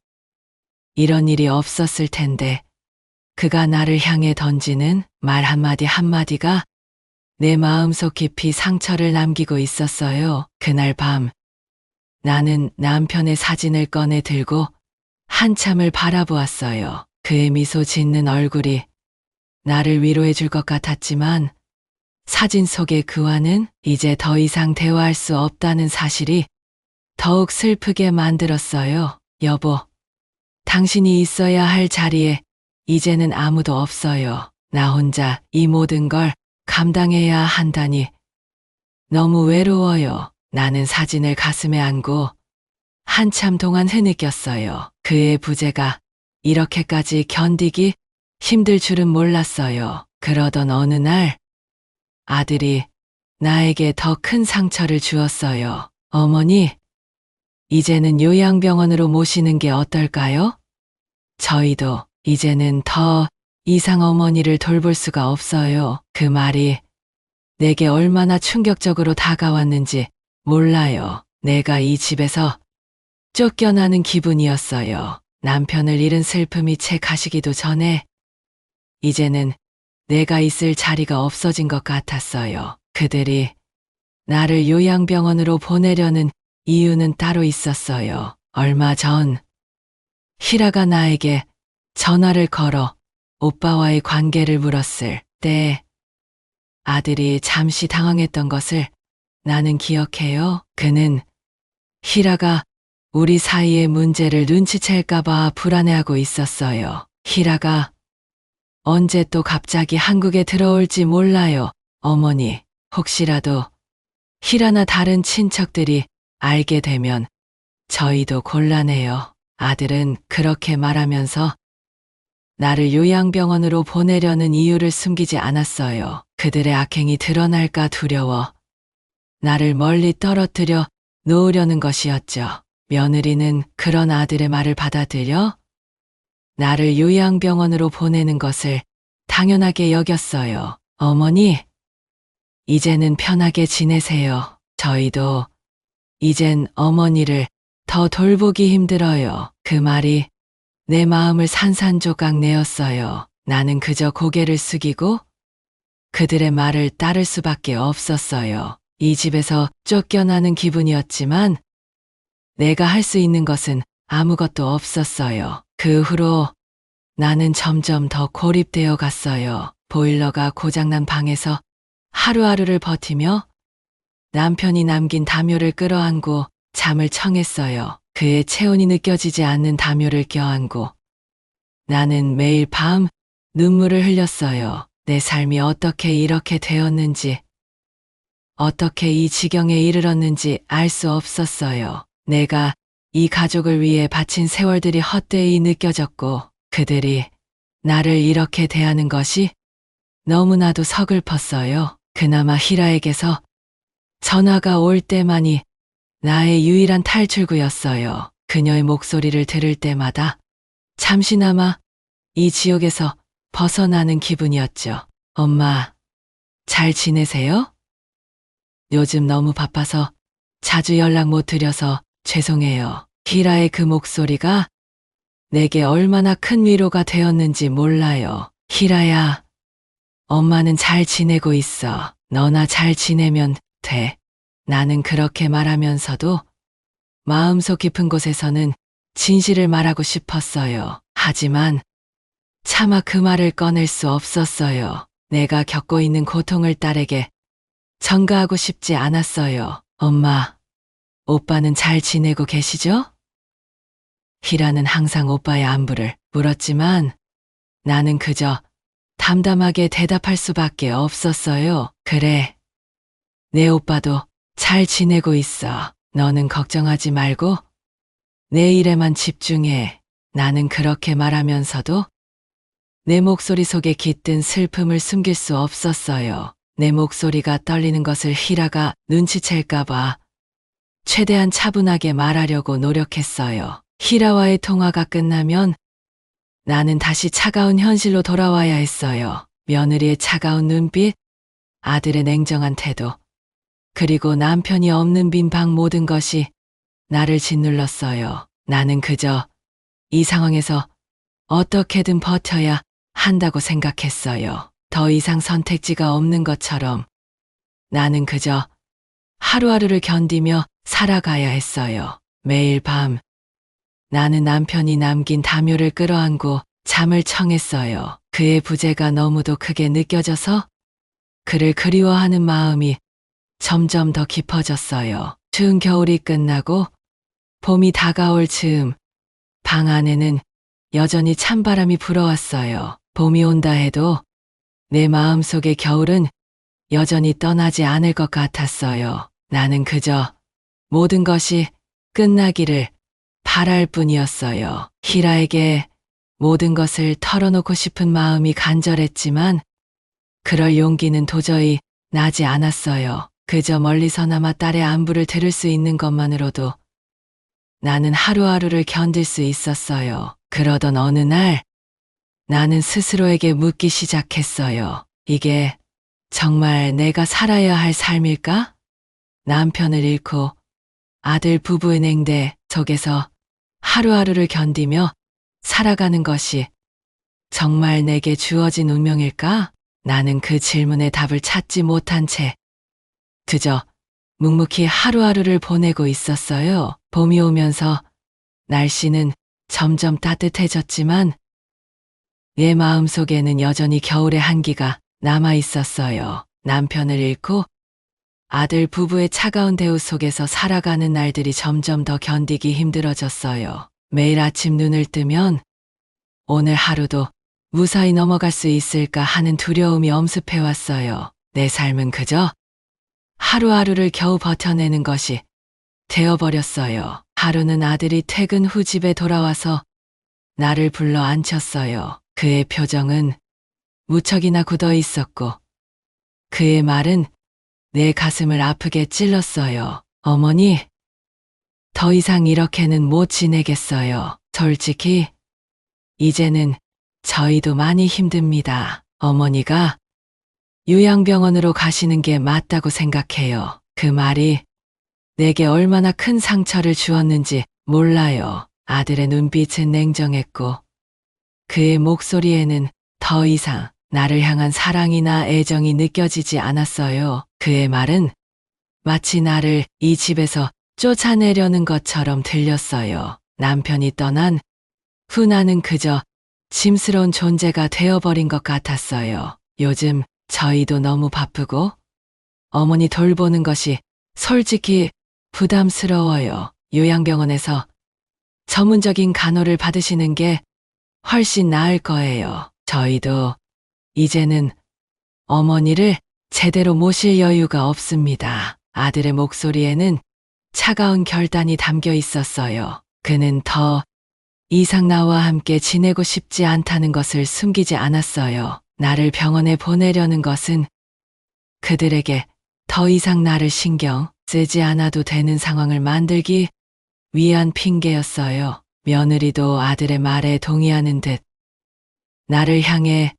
이런 일이 없었을 텐데 그가 나를 향해 던지는 말 한마디 한마디가 내 마음속 깊이 상처를 남기고 있었어요. 그날 밤 나는 남편의 사진을 꺼내 들고 한참을 바라보았어요. 그의 미소 짓는 얼굴이 나를 위로해 줄 것 같았지만 사진 속의 그와는 이제 더 이상 대화할 수 없다는 사실이 더욱 슬프게 만들었어요. 여보, 당신이 있어야 할 자리에 이제는 아무도 없어요. 나 혼자 이 모든 걸 감당해야 한다니 너무 외로워요. 나는 사진을 가슴에 안고 한참 동안 흐느꼈어요. 그의 부재가 이렇게까지 견디기 힘들 줄은 몰랐어요. 그러던 어느 날 아들이 나에게 더 큰 상처를 주었어요. 어머니, 이제는 요양병원으로 모시는 게 어떨까요? 저희도 이제는 더 이상 어머니를 돌볼 수가 없어요. 그 말이 내게 얼마나 충격적으로 다가왔는지 몰라요. 내가 이 집에서 쫓겨나는 기분이었어요. 남편을 잃은 슬픔이 채 가시기도 전에 이제는 내가 있을 자리가 없어진 것 같았어요. 그들이 나를 요양병원으로 보내려는 이유는 따로 있었어요. 얼마 전 희라가 나에게 전화를 걸어 오빠와의 관계를 물었을 때 아들이 잠시 당황했던 것을 나는 기억해요. 그는 희라가 우리 사이의 문제를 눈치챌까봐 불안해하고 있었어요. 희라가 언제 또 갑자기 한국에 들어올지 몰라요. 어머니, 혹시라도 희라나 다른 친척들이 알게 되면 저희도 곤란해요. 아들은 그렇게 말하면서 나를 요양병원으로 보내려는 이유를 숨기지 않았어요. 그들의 악행이 드러날까 두려워 나를 멀리 떨어뜨려 놓으려는 것이었죠. 며느리는 그런 아들의 말을 받아들여 나를 요양병원으로 보내는 것을 당연하게 여겼어요. 어머니, 이제는 편하게 지내세요. 저희도 이젠 어머니를 더 돌보기 힘들어요. 그 말이 내 마음을 산산조각 내었어요. 나는 그저 고개를 숙이고 그들의 말을 따를 수밖에 없었어요. 이 집에서 쫓겨나는 기분이었지만 내가 할 수 있는 것은 아무것도 없었어요. 그 후로 나는 점점 더 고립되어 갔어요. 보일러가 고장난 방에서 하루하루를 버티며 남편이 남긴 담요를 끌어안고 잠을 청했어요. 그의 체온이 느껴지지 않는 담요를 껴안고 나는 매일 밤 눈물을 흘렸어요. 내 삶이 어떻게 이렇게 되었는지, 어떻게 이 지경에 이르렀는지 알 수 없었어요. 내가 이 가족을 위해 바친 세월들이 헛되이 느껴졌고, 그들이 나를 이렇게 대하는 것이 너무나도 서글펐어요. 그나마 희라에게서 전화가 올 때만이 나의 유일한 탈출구였어요. 그녀의 목소리를 들을 때마다 잠시나마 이 지옥에서 벗어나는 기분이었죠. 엄마, 잘 지내세요? 요즘 너무 바빠서 자주 연락 못 드려서 죄송해요. 희라의 그 목소리가 내게 얼마나 큰 위로가 되었는지 몰라요. 희라야, 엄마는 잘 지내고 있어. 너나 잘 지내면 돼. 나는 그렇게 말하면서도 마음속 깊은 곳에서는 진실을 말하고 싶었어요. 하지만 차마 그 말을 꺼낼 수 없었어요. 내가 겪고 있는 고통을 딸에게 전가하고 싶지 않았어요. 엄마, 오빠는 잘 지내고 계시죠? 희라는 항상 오빠의 안부를 물었지만 나는 그저 담담하게 대답할 수밖에 없었어요. 그래, 내 오빠도 잘 지내고 있어. 너는 걱정하지 말고 내 일에만 집중해. 나는 그렇게 말하면서도 내 목소리 속에 깃든 슬픔을 숨길 수 없었어요. 내 목소리가 떨리는 것을 희라가 눈치챌까봐 최대한 차분하게 말하려고 노력했어요. 희라와의 통화가 끝나면 나는 다시 차가운 현실로 돌아와야 했어요. 며느리의 차가운 눈빛, 아들의 냉정한 태도, 그리고 남편이 없는 빈 방 모든 것이 나를 짓눌렀어요. 나는 그저 이 상황에서 어떻게든 버텨야 한다고 생각했어요. 더 이상 선택지가 없는 것처럼 나는 그저 하루하루를 견디며 살아가야 했어요. 매일 밤 나는 남편이 남긴 담요를 끌어안고 잠을 청했어요. 그의 부재가 너무도 크게 느껴져서 그를 그리워하는 마음이 점점 더 깊어졌어요. 추운 겨울이 끝나고 봄이 다가올 즈음 방 안에는 여전히 찬바람이 불어왔어요. 봄이 온다 해도 내 마음속의 겨울은 여전히 떠나지 않을 것 같았어요. 나는 그저 모든 것이 끝나기를 바랄 뿐이었어요. 희라에게 모든 것을 털어놓고 싶은 마음이 간절했지만 그럴 용기는 도저히 나지 않았어요. 그저 멀리서나마 딸의 안부를 들을 수 있는 것만으로도 나는 하루하루를 견딜 수 있었어요. 그러던 어느 날 나는 스스로에게 묻기 시작했어요. 이게 정말 내가 살아야 할 삶일까? 남편을 잃고 아들 부부의 냉대 속에서 하루하루를 견디며 살아가는 것이 정말 내게 주어진 운명일까? 나는 그 질문에 답을 찾지 못한 채 그저 묵묵히 하루하루를 보내고 있었어요. 봄이 오면서 날씨는 점점 따뜻해졌지만 내 마음속에는 여전히 겨울의 한기가 남아 있었어요. 남편을 잃고 아들 부부의 차가운 대우 속에서 살아가는 날들이 점점 더 견디기 힘들어졌어요. 매일 아침 눈을 뜨면 오늘 하루도 무사히 넘어갈 수 있을까 하는 두려움이 엄습해왔어요. 내 삶은 그저 하루하루를 겨우 버텨내는 것이 되어버렸어요. 하루는 아들이 퇴근 후 집에 돌아와서 나를 불러 앉혔어요. 그의 표정은 무척이나 굳어 있었고 그의 말은 내 가슴을 아프게 찔렀어요. 어머니, 더 이상 이렇게는 못 지내겠어요. 솔직히 이제는 저희도 많이 힘듭니다. 어머니가 요양병원으로 가시는 게 맞다고 생각해요. 그 말이 내게 얼마나 큰 상처를 주었는지 몰라요. 아들의 눈빛은 냉정했고 그의 목소리에는 더 이상 나를 향한 사랑이나 애정이 느껴지지 않았어요. 그의 말은 마치 나를 이 집에서 쫓아내려는 것처럼 들렸어요. 남편이 떠난 후 나는 그저 짐스러운 존재가 되어버린 것 같았어요. 요즘 저희도 너무 바쁘고 어머니 돌보는 것이 솔직히 부담스러워요. 요양병원에서 전문적인 간호를 받으시는 게 훨씬 나을 거예요. 저희도 이제는 어머니를 제대로 모실 여유가 없습니다. 아들의 목소리에는 차가운 결단이 담겨 있었어요. 그는 더 이상 나와 함께 지내고 싶지 않다는 것을 숨기지 않았어요. 나를 병원에 보내려는 것은 그들에게 더 이상 나를 신경 쓰지 않아도 되는 상황을 만들기 위한 핑계였어요. 며느리도 아들의 말에 동의하는 듯 나를 향해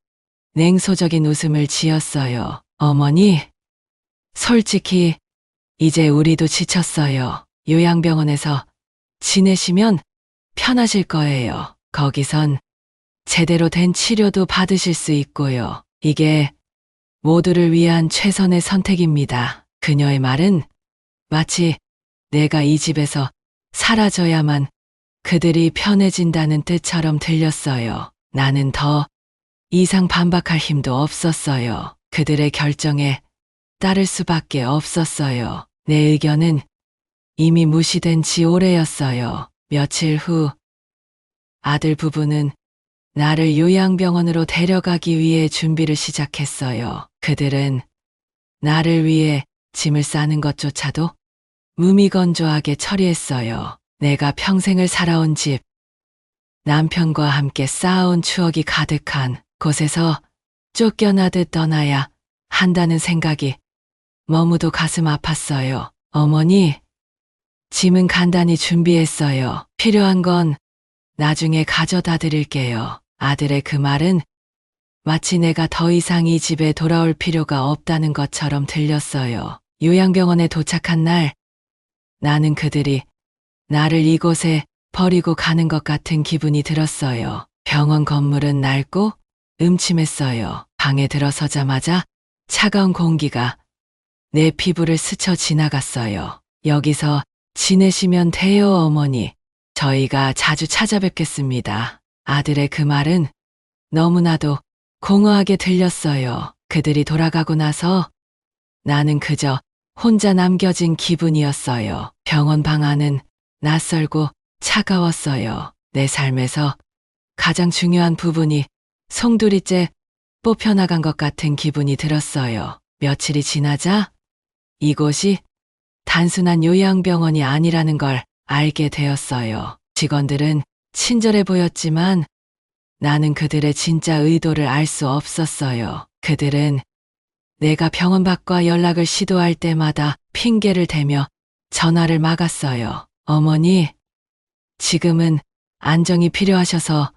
냉소적인 웃음을 지었어요. 어머니, 솔직히 이제 우리도 지쳤어요. 요양병원에서 지내시면 편하실 거예요. 거기선 제대로 된 치료도 받으실 수 있고요. 이게 모두를 위한 최선의 선택입니다. 그녀의 말은 마치 내가 이 집에서 사라져야만 그들이 편해진다는 뜻처럼 들렸어요. 나는 더 이상 반박할 힘도 없었어요. 그들의 결정에 따를 수밖에 없었어요. 내 의견은 이미 무시된 지 오래였어요. 며칠 후 아들 부부는 나를 요양병원으로 데려가기 위해 준비를 시작했어요. 그들은 나를 위해 짐을 싸는 것조차도 무미건조하게 처리했어요. 내가 평생을 살아온 집, 남편과 함께 쌓아온 추억이 가득한 곳에서 쫓겨나듯 떠나야 한다는 생각이 너무도 가슴 아팠어요. 어머니, 짐은 간단히 준비했어요. 필요한 건 나중에 가져다 드릴게요. 아들의 그 말은 마치 내가 더 이상 이 집에 돌아올 필요가 없다는 것처럼 들렸어요. 요양병원에 도착한 날, 나는 그들이 나를 이곳에 버리고 가는 것 같은 기분이 들었어요. 병원 건물은 낡고 음침했어요. 방에 들어서자마자 차가운 공기가 내 피부를 스쳐 지나갔어요. 여기서 지내시면 돼요, 어머니. 저희가 자주 찾아뵙겠습니다. 아들의 그 말은 너무나도 공허하게 들렸어요. 그들이 돌아가고 나서 나는 그저 혼자 남겨진 기분이었어요. 병원 방 안은 낯설고 차가웠어요. 내 삶에서 가장 중요한 부분이 송두리째 뽑혀나간 것 같은 기분이 들었어요. 며칠이 지나자 이곳이 단순한 요양병원이 아니라는 걸 알게 되었어요. 직원들은 친절해 보였지만 나는 그들의 진짜 의도를 알 수 없었어요. 그들은 내가 병원 밖과 연락을 시도할 때마다 핑계를 대며 전화를 막았어요. 어머니, 지금은 안정이 필요하셔서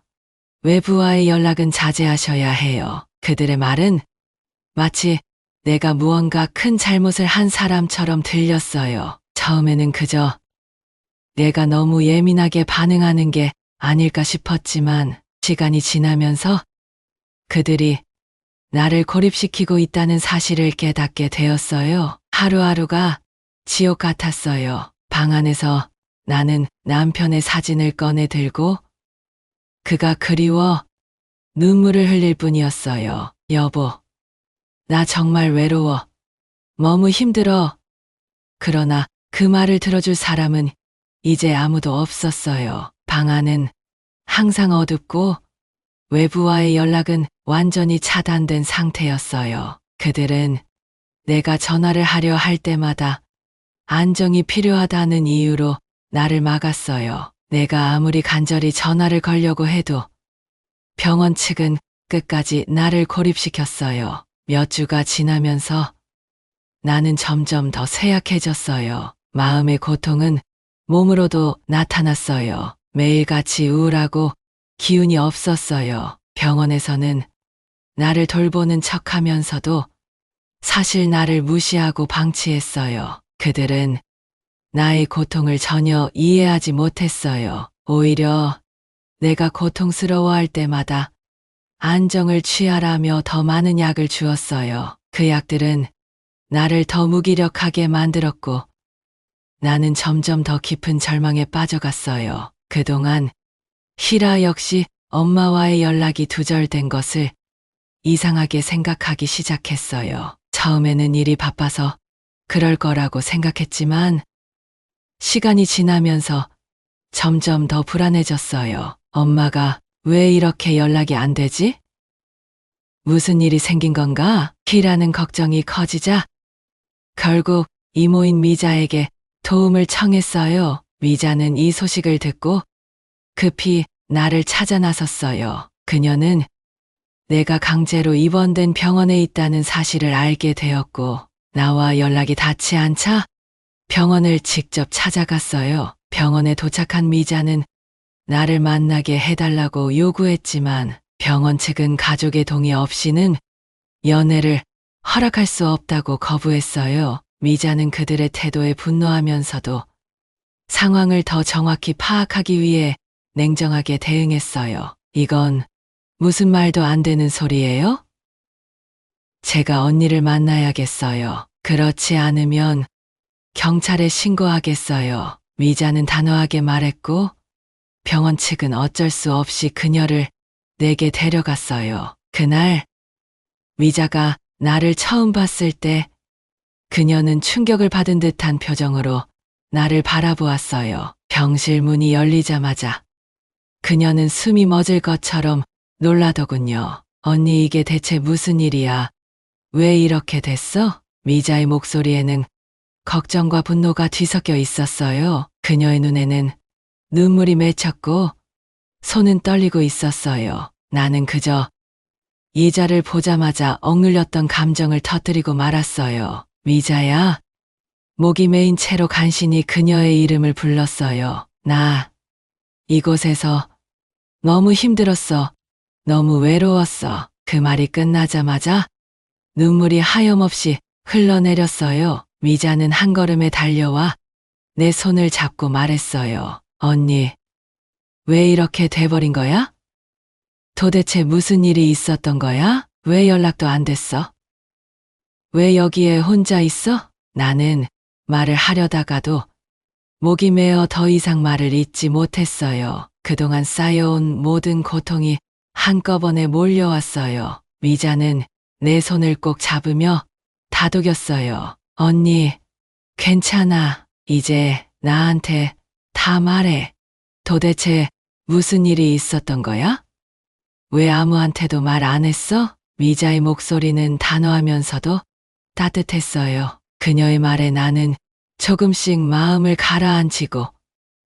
외부와의 연락은 자제하셔야 해요. 그들의 말은 마치 내가 무언가 큰 잘못을 한 사람처럼 들렸어요. 처음에는 그저 내가 너무 예민하게 반응하는 게 아닐까 싶었지만 시간이 지나면서 그들이 나를 고립시키고 있다는 사실을 깨닫게 되었어요. 하루하루가 지옥 같았어요. 방 안에서 나는 남편의 사진을 꺼내 들고 그가 그리워 눈물을 흘릴 뿐이었어요. 여보, 나 정말 외로워. 너무 힘들어. 그러나 그 말을 들어줄 사람은 이제 아무도 없었어요. 방 안은 항상 어둡고 외부와의 연락은 완전히 차단된 상태였어요. 그들은 내가 전화를 하려 할 때마다 안정이 필요하다는 이유로 나를 막았어요. 내가 아무리 간절히 전화를 걸려고 해도 병원 측은 끝까지 나를 고립시켰어요. 몇 주가 지나면서 나는 점점 더 쇠약해졌어요. 마음의 고통은 몸으로도 나타났어요. 매일같이 우울하고 기운이 없었어요. 병원에서는 나를 돌보는 척하면서도 사실 나를 무시하고 방치했어요. 그들은 나의 고통을 전혀 이해하지 못했어요. 오히려 내가 고통스러워할 때마다 안정을 취하라며 더 많은 약을 주었어요. 그 약들은 나를 더 무기력하게 만들었고 나는 점점 더 깊은 절망에 빠져갔어요. 그동안 히라 역시 엄마와의 연락이 두절된 것을 이상하게 생각하기 시작했어요. 처음에는 일이 바빠서 그럴 거라고 생각했지만 시간이 지나면서 점점 더 불안해졌어요. 엄마가 왜 이렇게 연락이 안 되지? 무슨 일이 생긴 건가? 희라는 걱정이 커지자 결국 이모인 미자에게 도움을 청했어요. 미자는 이 소식을 듣고 급히 나를 찾아 나섰어요. 그녀는 내가 강제로 입원된 병원에 있다는 사실을 알게 되었고 나와 연락이 닿지 않자 병원을 직접 찾아갔어요. 병원에 도착한 미자는 나를 만나게 해달라고 요구했지만 병원 측은 가족의 동의 없이는 연애를 허락할 수 없다고 거부했어요. 미자는 그들의 태도에 분노하면서도 상황을 더 정확히 파악하기 위해 냉정하게 대응했어요. 이건 무슨 말도 안 되는 소리예요? 제가 언니를 만나야겠어요. 그렇지 않으면 경찰에 신고하겠어요. 미자는 단호하게 말했고 병원 측은 어쩔 수 없이 그녀를 내게 데려갔어요. 그날 미자가 나를 처음 봤을 때 그녀는 충격을 받은 듯한 표정으로 나를 바라보았어요. 병실 문이 열리자마자 그녀는 숨이 멎을 것처럼 놀라더군요. 언니 이게 대체 무슨 일이야? 왜 이렇게 됐어? 미자의 목소리에는 걱정과 분노가 뒤섞여 있었어요. 그녀의 눈에는 눈물이 맺혔고 손은 떨리고 있었어요. 나는 그저 이자를 보자마자 억눌렸던 감정을 터뜨리고 말았어요. 미자야. 목이 메인 채로 간신히 그녀의 이름을 불렀어요. 나 이곳에서 너무 힘들었어. 너무 외로웠어. 그 말이 끝나자마자 눈물이 하염없이 흘러내렸어요. 미자는 한 걸음에 달려와 내 손을 잡고 말했어요. 언니, 왜 이렇게 돼버린 거야? 도대체 무슨 일이 있었던 거야? 왜 연락도 안 됐어? 왜 여기에 혼자 있어? 나는 말을 하려다가도 목이 메어 더 이상 말을 잇지 못했어요. 그동안 쌓여온 모든 고통이 한꺼번에 몰려왔어요. 미자는 내 손을 꼭 잡으며 다독였어요. 언니, 괜찮아. 이제 나한테 다 말해. 도대체 무슨 일이 있었던 거야? 왜 아무한테도 말 안 했어? 미자의 목소리는 단호하면서도 따뜻했어요. 그녀의 말에 나는 조금씩 마음을 가라앉히고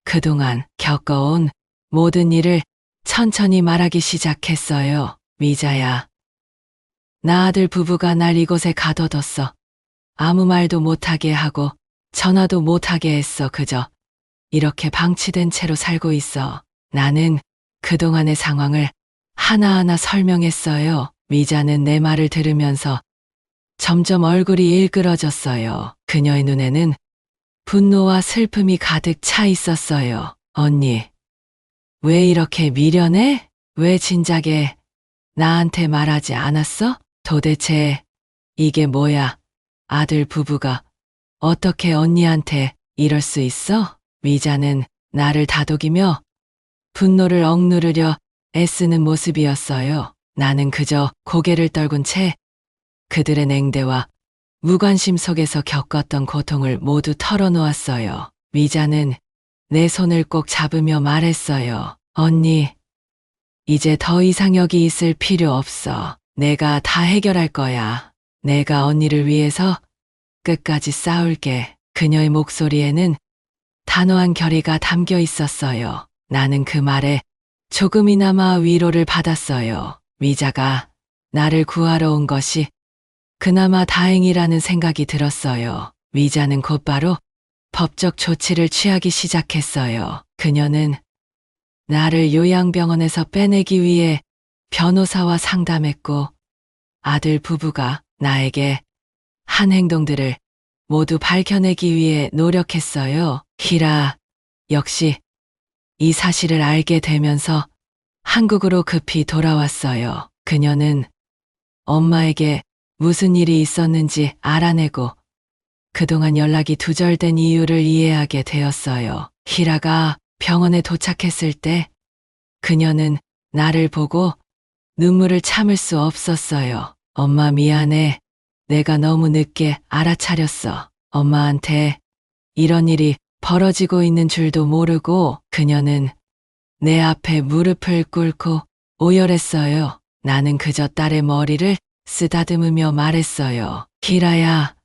그동안 겪어온 모든 일을 천천히 말하기 시작했어요. 미자야, 나 아들 부부가 날 이곳에 가둬뒀어. 아무 말도 못하게 하고 전화도 못하게 했어. 그저 이렇게 방치된 채로 살고 있어. 나는 그동안의 상황을 하나하나 설명했어요. 미자는 내 말을 들으면서 점점 얼굴이 일그러졌어요. 그녀의 눈에는 분노와 슬픔이 가득 차 있었어요. 언니, 왜 이렇게 미련해? 왜 진작에 나한테 말하지 않았어? 도대체 이게 뭐야? 아들 부부가 어떻게 언니한테 이럴 수 있어? 미자는 나를 다독이며 분노를 억누르려 애쓰는 모습이었어요. 나는 그저 고개를 떨군 채 그들의 냉대와 무관심 속에서 겪었던 고통을 모두 털어놓았어요. 미자는 내 손을 꼭 잡으며 말했어요. 언니, 이제 더 이상 여기 있을 필요 없어. 내가 다 해결할 거야. 내가 언니를 위해서 끝까지 싸울게. 그녀의 목소리에는 단호한 결의가 담겨 있었어요. 나는 그 말에 조금이나마 위로를 받았어요. 미자가 나를 구하러 온 것이 그나마 다행이라는 생각이 들었어요. 미자는 곧바로 법적 조치를 취하기 시작했어요. 그녀는 나를 요양병원에서 빼내기 위해 변호사와 상담했고 아들 부부가 나에게 한 행동들을 모두 밝혀내기 위해 노력했어요. 희라 역시 이 사실을 알게 되면서 한국으로 급히 돌아왔어요. 그녀는 엄마에게 무슨 일이 있었는지 알아내고 그동안 연락이 두절된 이유를 이해하게 되었어요. 희라가 병원에 도착했을 때 그녀는 나를 보고 눈물을 참을 수 없었어요. 엄마 미안해. 내가 너무 늦게 알아차렸어. 엄마한테 이런 일이 벌어지고 있는 줄도 모르고 그녀는 내 앞에 무릎을 꿇고 오열했어요. 나는 그저 딸의 머리를 쓰다듬으며 말했어요. 희라야,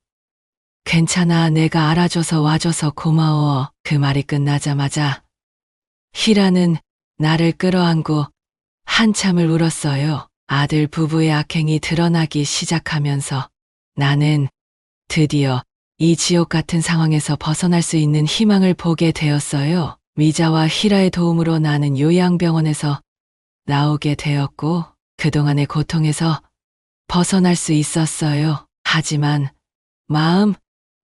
괜찮아. 내가 알아줘서 와줘서 고마워. 그 말이 끝나자마자 희라는 나를 끌어안고 한참을 울었어요. 아들 부부의 악행이 드러나기 시작하면서 나는 드디어 이 지옥 같은 상황에서 벗어날 수 있는 희망을 보게 되었어요. 미자와 희라의 도움으로 나는 요양병원에서 나오게 되었고 그동안의 고통에서 벗어날 수 있었어요. 하지만 마음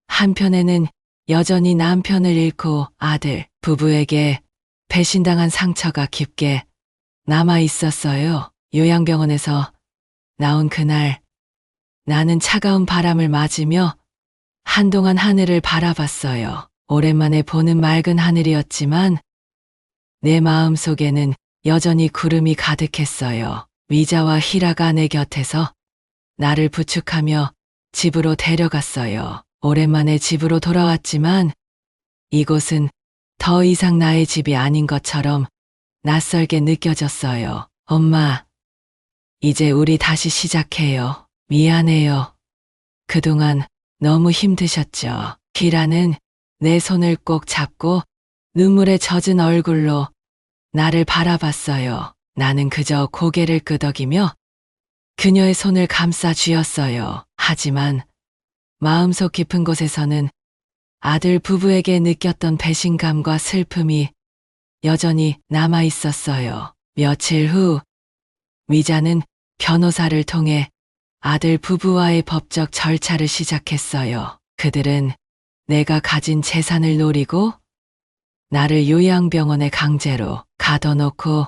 한편에는 여전히 남편을 잃고 아들 부부에게 배신당한 상처가 깊게 남아 있었어요. 요양병원에서 나온 그날 나는 차가운 바람을 맞으며 한동안 하늘을 바라봤어요. 오랜만에 보는 맑은 하늘이었지만 내 마음 속에는 여전히 구름이 가득했어요. 미자와 희라가 내 곁에서 나를 부축하며 집으로 데려갔어요. 오랜만에 집으로 돌아왔지만 이곳은 더 이상 나의 집이 아닌 것처럼 낯설게 느껴졌어요. 엄마, 이제 우리 다시 시작해요. 미안해요. 그동안 너무 힘드셨죠? 희라는 내 손을 꼭 잡고 눈물에 젖은 얼굴로 나를 바라봤어요. 나는 그저 고개를 끄덕이며 그녀의 손을 감싸 쥐었어요. 하지만 마음속 깊은 곳에서는 아들 부부에게 느꼈던 배신감과 슬픔이 여전히 남아 있었어요. 며칠 후 미자는 변호사를 통해 아들 부부와의 법적 절차를 시작했어요. 그들은 내가 가진 재산을 노리고 나를 요양병원에 강제로 가둬놓고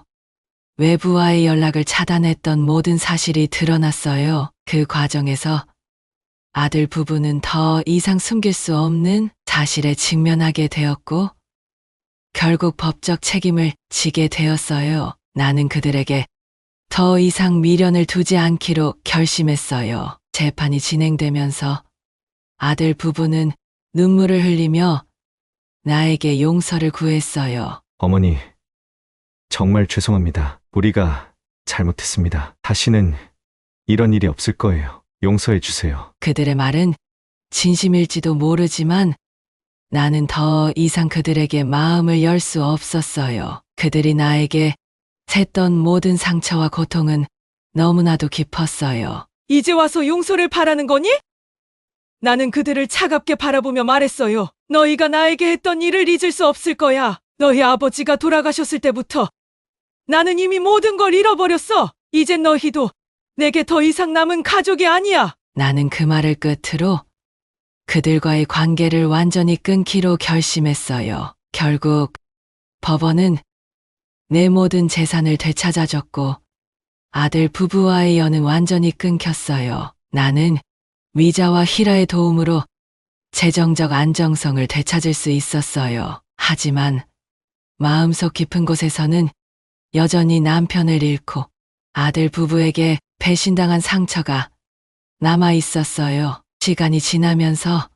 외부와의 연락을 차단했던 모든 사실이 드러났어요. 그 과정에서 아들 부부는 더 이상 숨길 수 없는 사실에 직면하게 되었고 결국 법적 책임을 지게 되었어요. 나는 그들에게 더 이상 미련을 두지 않기로 결심했어요. 재판이 진행되면서 아들 부부는 눈물을 흘리며 나에게 용서를 구했어요. 어머니, 정말 죄송합니다. 우리가 잘못했습니다. 다시는 이런 일이 없을 거예요. 용서해 주세요. 그들의 말은 진심일지도 모르지만 나는 더 이상 그들에게 마음을 열 수 없었어요. 그들이 나에게 샜던 모든 상처와 고통은 너무나도 깊었어요. 이제 와서 용서를 바라는 거니? 나는 그들을 차갑게 바라보며 말했어요. 너희가 나에게 했던 일을 잊을 수 없을 거야. 너희 아버지가 돌아가셨을 때부터 나는 이미 모든 걸 잃어버렸어. 이젠 너희도 내게 더 이상 남은 가족이 아니야. 나는 그 말을 끝으로 그들과의 관계를 완전히 끊기로 결심했어요. 결국 법원은 내 모든 재산을 되찾아줬고 아들 부부와의 연은 완전히 끊겼어요. 나는 미자와 희라의 도움으로 재정적 안정성을 되찾을 수 있었어요. 하지만 마음속 깊은 곳에서는 여전히 남편을 잃고 아들 부부에게 배신당한 상처가 남아 있었어요. 시간이 지나면서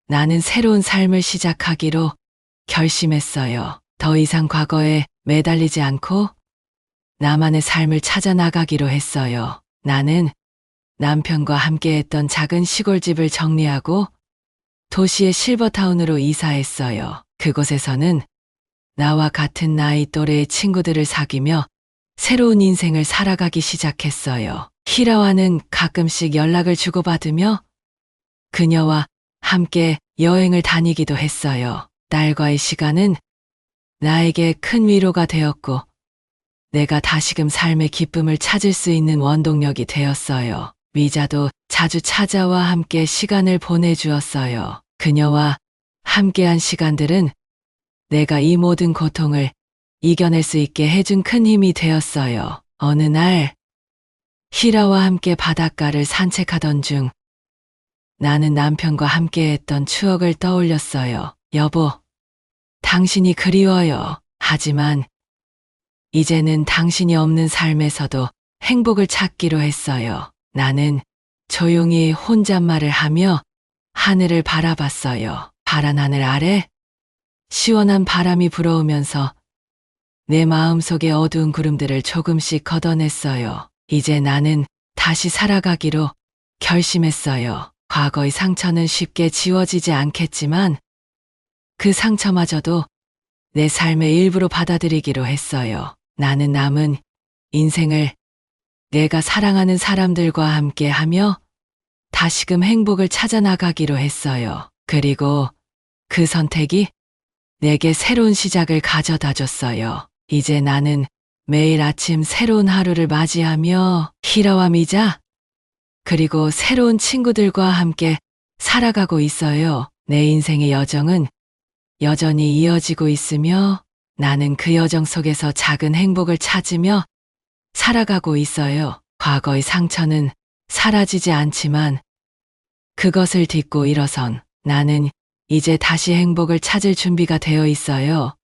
나는 새로운 삶을 시작하기로 결심했어요. 더 이상 과거에 매달리지 않고 나만의 삶을 찾아 나가기로 했어요. 나는 남편과 함께했던 작은 시골집을 정리하고 도시의 실버타운으로 이사했어요. 그곳에서는 나와 같은 나이 또래의 친구들을 사귀며 새로운 인생을 살아가기 시작했어요. 희라와는 가끔씩 연락을 주고받으며 그녀와 함께 여행을 다니기도 했어요. 딸과의 시간은 나에게 큰 위로가 되었고 내가 다시금 삶의 기쁨을 찾을 수 있는 원동력이 되었어요. 미자도 자주 찾아와 함께 시간을 보내주었어요. 그녀와 함께한 시간들은 내가 이 모든 고통을 이겨낼 수 있게 해준 큰 힘이 되었어요. 어느 날 희라와 함께 바닷가를 산책하던 중 나는 남편과 함께했던 추억을 떠올렸어요. 여보, 당신이 그리워요. 하지만 이제는 당신이 없는 삶에서도 행복을 찾기로 했어요. 나는 조용히 혼잣말을 하며 하늘을 바라봤어요. 파란 하늘 아래 시원한 바람이 불어오면서 내 마음속의 어두운 구름들을 조금씩 걷어냈어요. 이제 나는 다시 살아가기로 결심했어요. 과거의 상처는 쉽게 지워지지 않겠지만 그 상처마저도 내 삶의 일부로 받아들이기로 했어요. 나는 남은 인생을 내가 사랑하는 사람들과 함께 하며 다시금 행복을 찾아 나가기로 했어요. 그리고 그 선택이 내게 새로운 시작을 가져다 줬어요. 이제 나는 매일 아침 새로운 하루를 맞이하며 희라와 미자, 그리고 새로운 친구들과 함께 살아가고 있어요. 내 인생의 여정은 여전히 이어지고 있으며 나는 그 여정 속에서 작은 행복을 찾으며 살아가고 있어요. 과거의 상처는 사라지지 않지만 그것을 딛고 일어선 나는 이제 다시 행복을 찾을 준비가 되어 있어요.